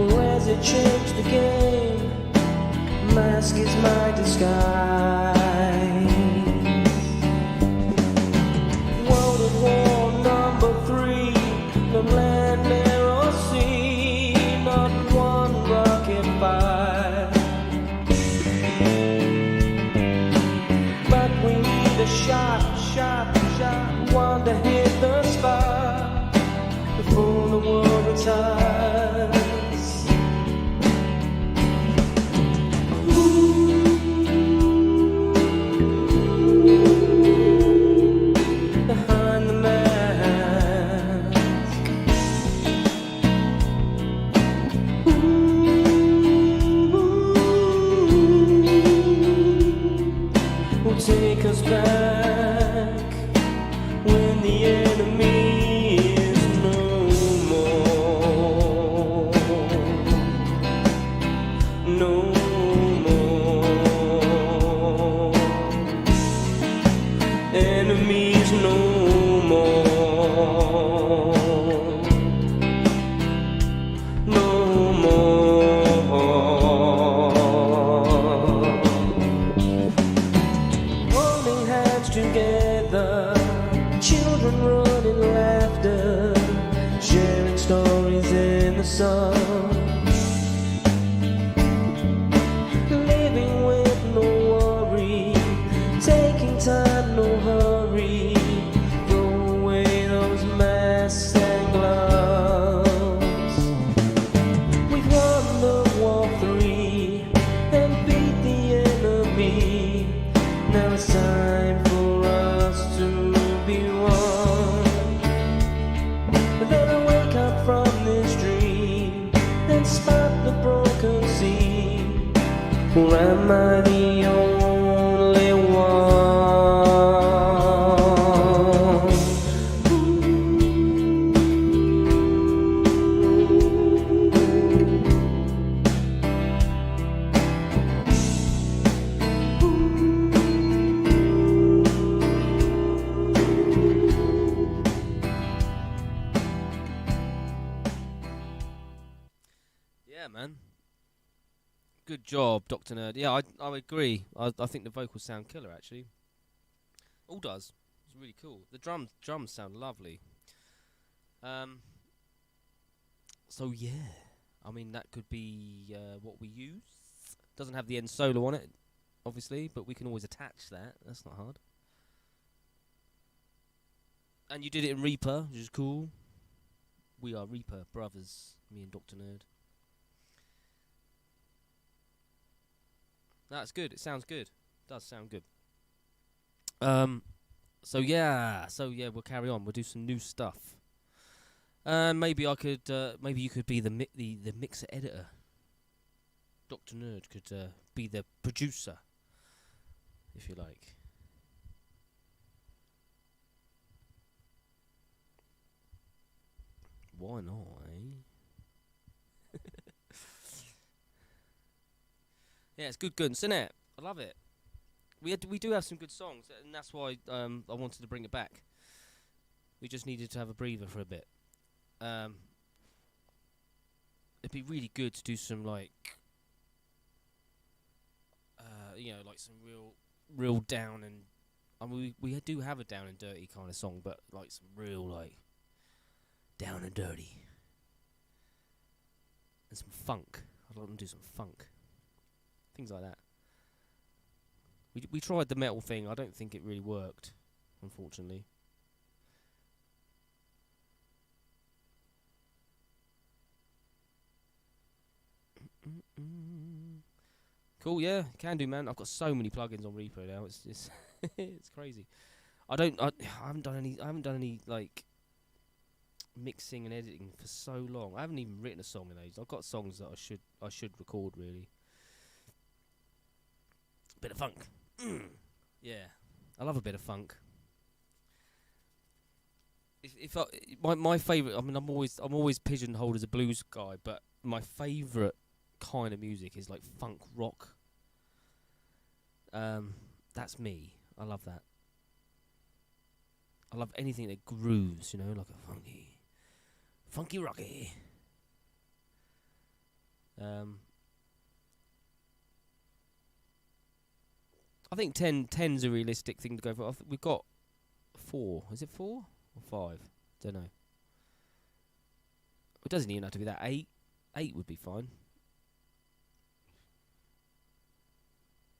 or has it changed the game? Mask is my disguise. World at War #3, no land, air or sea, not one rocket fire. But we need a shot, one to hit the spot before the world retires. Behind the mask. Will take us back when the enemy is no more. No more. Enemies no more. No more. Holding hands together, children running laughter, sharing stories in the sun, living with no worry, taking time, no hurry, throw away those masks and gloves. We've won the war 3 and beat the enemy. Now it's time for us to be one. But then I wake up from this dream and spot the broken scene. Or am I the only one? Yeah, man. Good job, Dr. Nerd. Yeah, I agree. I think the vocals sound killer, actually. All does. It's really cool. The drums sound lovely. So yeah, I mean that could be what we use. Doesn't have the end solo on it, obviously, but we can always attach that. That's not hard. And you did it in Reaper, which is cool. We are Reaper brothers, me and Dr. Nerd. That's good. It sounds good. It does sound good. So yeah, we'll carry on. We'll do some new stuff. Maybe I could. Maybe you could be the mixer editor. Dr. Nerd could be the producer, if you like. Why not, eh? Yeah, it's good guns, isn't it? I love it. We do have some good songs, and that's why I wanted to bring it back. We just needed to have a breather for a bit. It'd be really good to do some like, like some real down and. I mean, we do have a down and dirty kind of song, but like some real like down and dirty and some funk. I'd like to do some funk, things like that. We tried the metal thing. I don't think it really worked, unfortunately. Cool, yeah, can do, man. I've got so many plugins on Reaper now. It's just it's crazy. I haven't done any like mixing and editing for so long. I haven't even written a song in ages. I've got songs that I should record really. Bit of funk. Yeah, I love a bit of funk. My favourite. I mean, I'm always pigeonholed as a blues guy, but my favourite kind of music is like funk rock. That's me. I love that. I love anything that grooves, like a funky rocky. I think 10's a realistic thing to go for. We've got 4. Is it 4 or 5? Don't know. It doesn't even have to be that. 8 would be fine.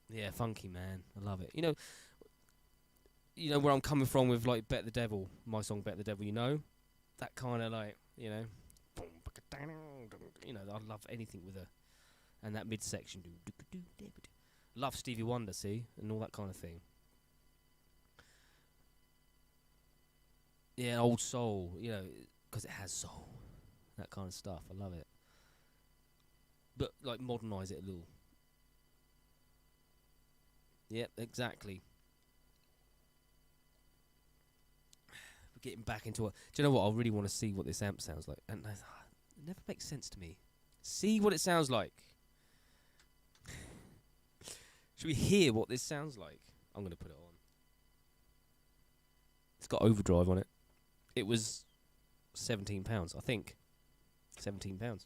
Yeah, funky, man. I love it. You know where I'm coming from with like Bet the Devil, my song Bet the Devil, that kind of like, I love anything with and that midsection. Love Stevie Wonder, see, and all that kind of thing. Yeah, old soul, because it has soul, that kind of stuff. I love it. But like modernise it a little. Yep, exactly. We're getting back into it. Do you know what? I really want to see what this amp sounds like. And it never makes sense to me. See what it sounds like. Should we hear what this sounds like? I'm going to put it on. It's got overdrive on it. It was £17, I think. £17.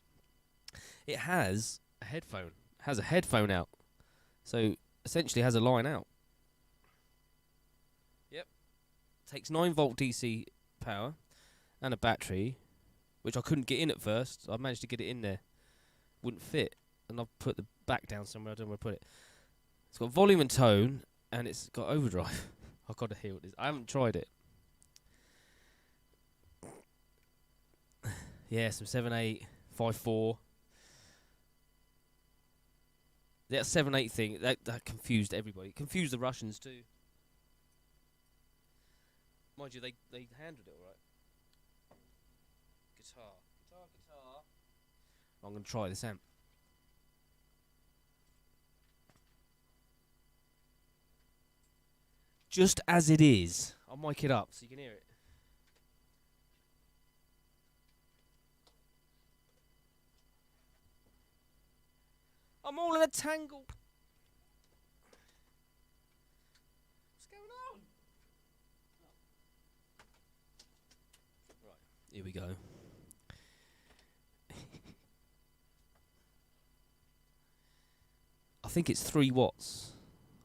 It has a headphone. It has a headphone out. So essentially has a line out. Yep. Takes 9-volt DC power and a battery, which I couldn't get in at first. I managed to get it in there. Wouldn't fit. And I've put the back down somewhere. I don't know where to put it. It's got volume and tone, and it's got overdrive. I've got to hear what it is. I haven't tried it. Yeah, some 7.8, 5.4. That 7.8 thing, that confused everybody. It confused the Russians too. Mind you, they handled it alright. Guitar. I'm going to try this amp. Just as it is. I'll mic it up so you can hear it. I'm all in a tangle. What's going on? Right, here we go. I think it's 3 watts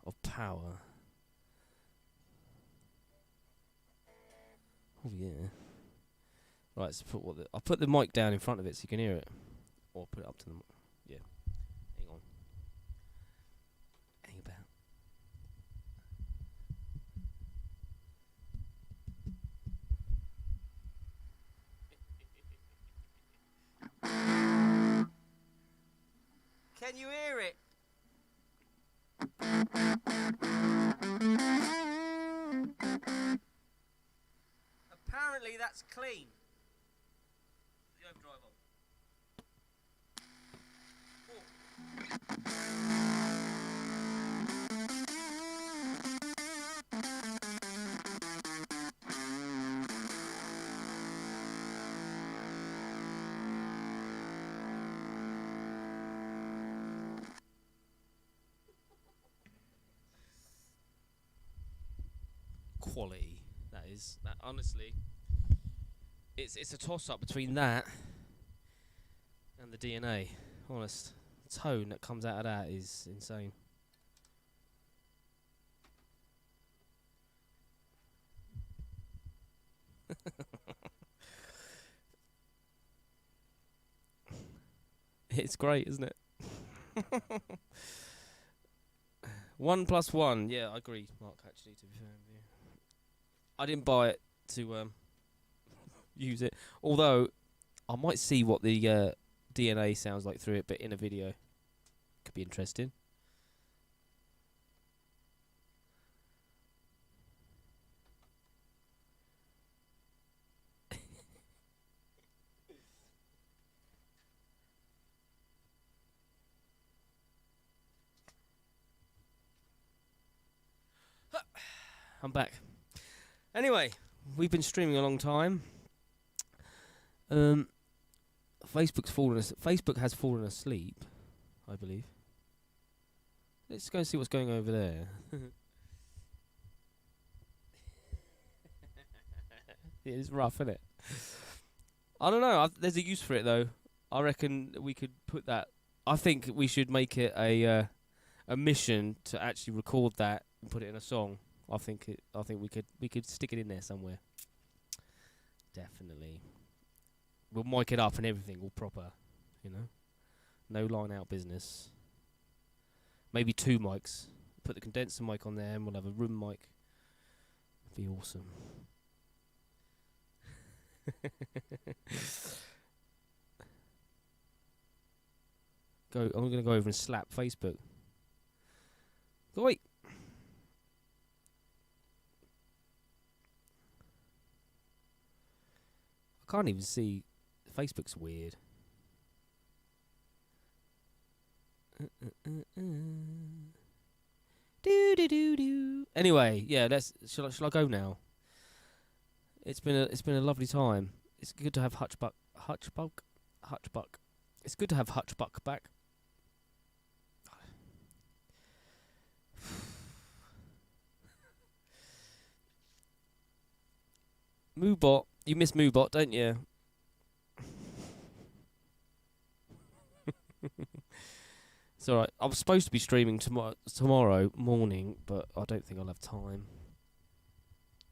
of power. Oh yeah. Right, so I'll put the mic down in front of it so you can hear it, or put it up to the. Yeah. Hang on. Hang about. Can you hear it? Apparently that's clean. The overdrive on. Quality, that is. That honestly. it's a toss up between that and the DNA. Honest, the tone that comes out of that is insane. It's great, isn't it? 1+1. Yeah, I agree, Mark. Actually, to be fair with you, I didn't buy it to use it. Although I might see what the DNA sounds like through it, but in a video. Could be interesting. I'm back. Anyway, we've been streaming a long time. Facebook has fallen asleep, I believe. Let's go and see what's going over there. It's rough, isn't it? I don't know. There's a use for it though. I reckon we could put that. I think we should make it a mission to actually record that and put it in a song. I think we could stick it in there somewhere. Definitely. We'll mic it up and everything, all proper, you know. No line out business. Maybe 2 mics. Put the condenser mic on there and we'll have a room mic. It'd be awesome. I'm gonna go over and slap Facebook. Go wait. I can't even see. Facebook's weird. Do do do do. Anyway, yeah. Shall I go now? It's been a lovely time. It's good to have Hutchbuck. It's good to have Hutchbuck back. Moobot, you miss Moobot, don't you? It's alright. I was supposed to be streaming tomorrow morning, but I don't think I'll have time.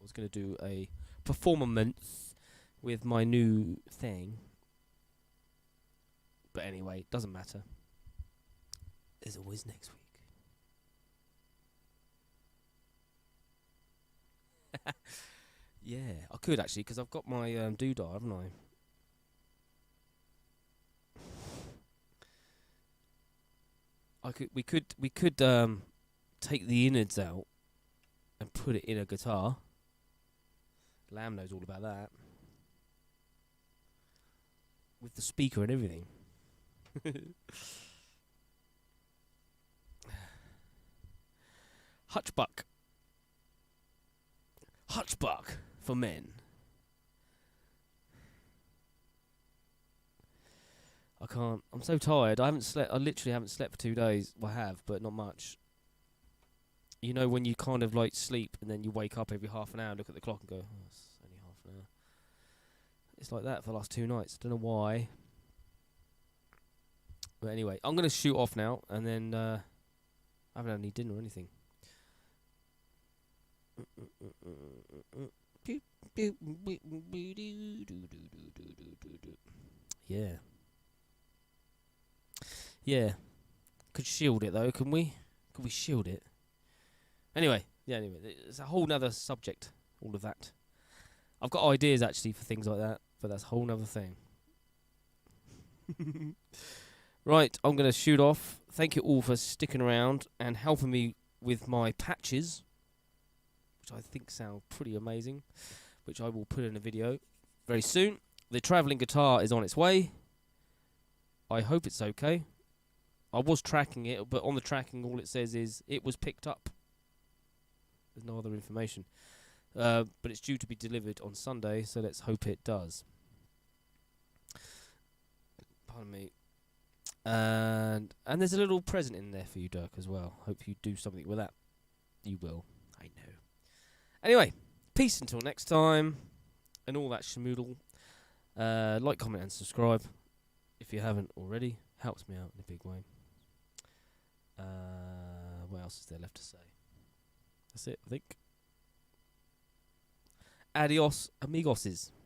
I was going to do a performance with my new thing. But anyway, doesn't matter. There's always next week. Yeah, I could actually, because I've got my doodah, haven't I? We could take the innards out and put it in a guitar. Lamb knows all about that. With the speaker and everything. Hutchbuck for men. I can't. I'm so tired. I literally haven't slept for 2 days. Well, I have, but not much. You know when you kind of like sleep and then you wake up every half an hour, look at the clock and go, oh, it's only half an hour. It's like that for the last 2 nights. I don't know why. But anyway, I'm going to shoot off now, and then I haven't had any dinner or anything. Yeah. Yeah. Could shield it though, can we? Could we shield it? Anyway, it's a whole nother subject, all of that. I've got ideas actually for things like that, but that's a whole nother thing. Right, I'm going to shoot off. Thank you all for sticking around and helping me with my patches, which I think sound pretty amazing, which I will put in a video very soon. The travelling guitar is on its way. I hope it's okay. I was tracking it, but on the tracking all it says is it was picked up. There's no other information. But it's due to be delivered on Sunday, so let's hope it does. Pardon me. And there's a little present in there for you, Dirk, as well. Hope you do something with that. You will. I know. Anyway, peace until next time, and all that schmoodle. Like, comment, and subscribe if you haven't already. Helps me out in a big way. What else is there left to say? That's it, I think. Adios, amigoses.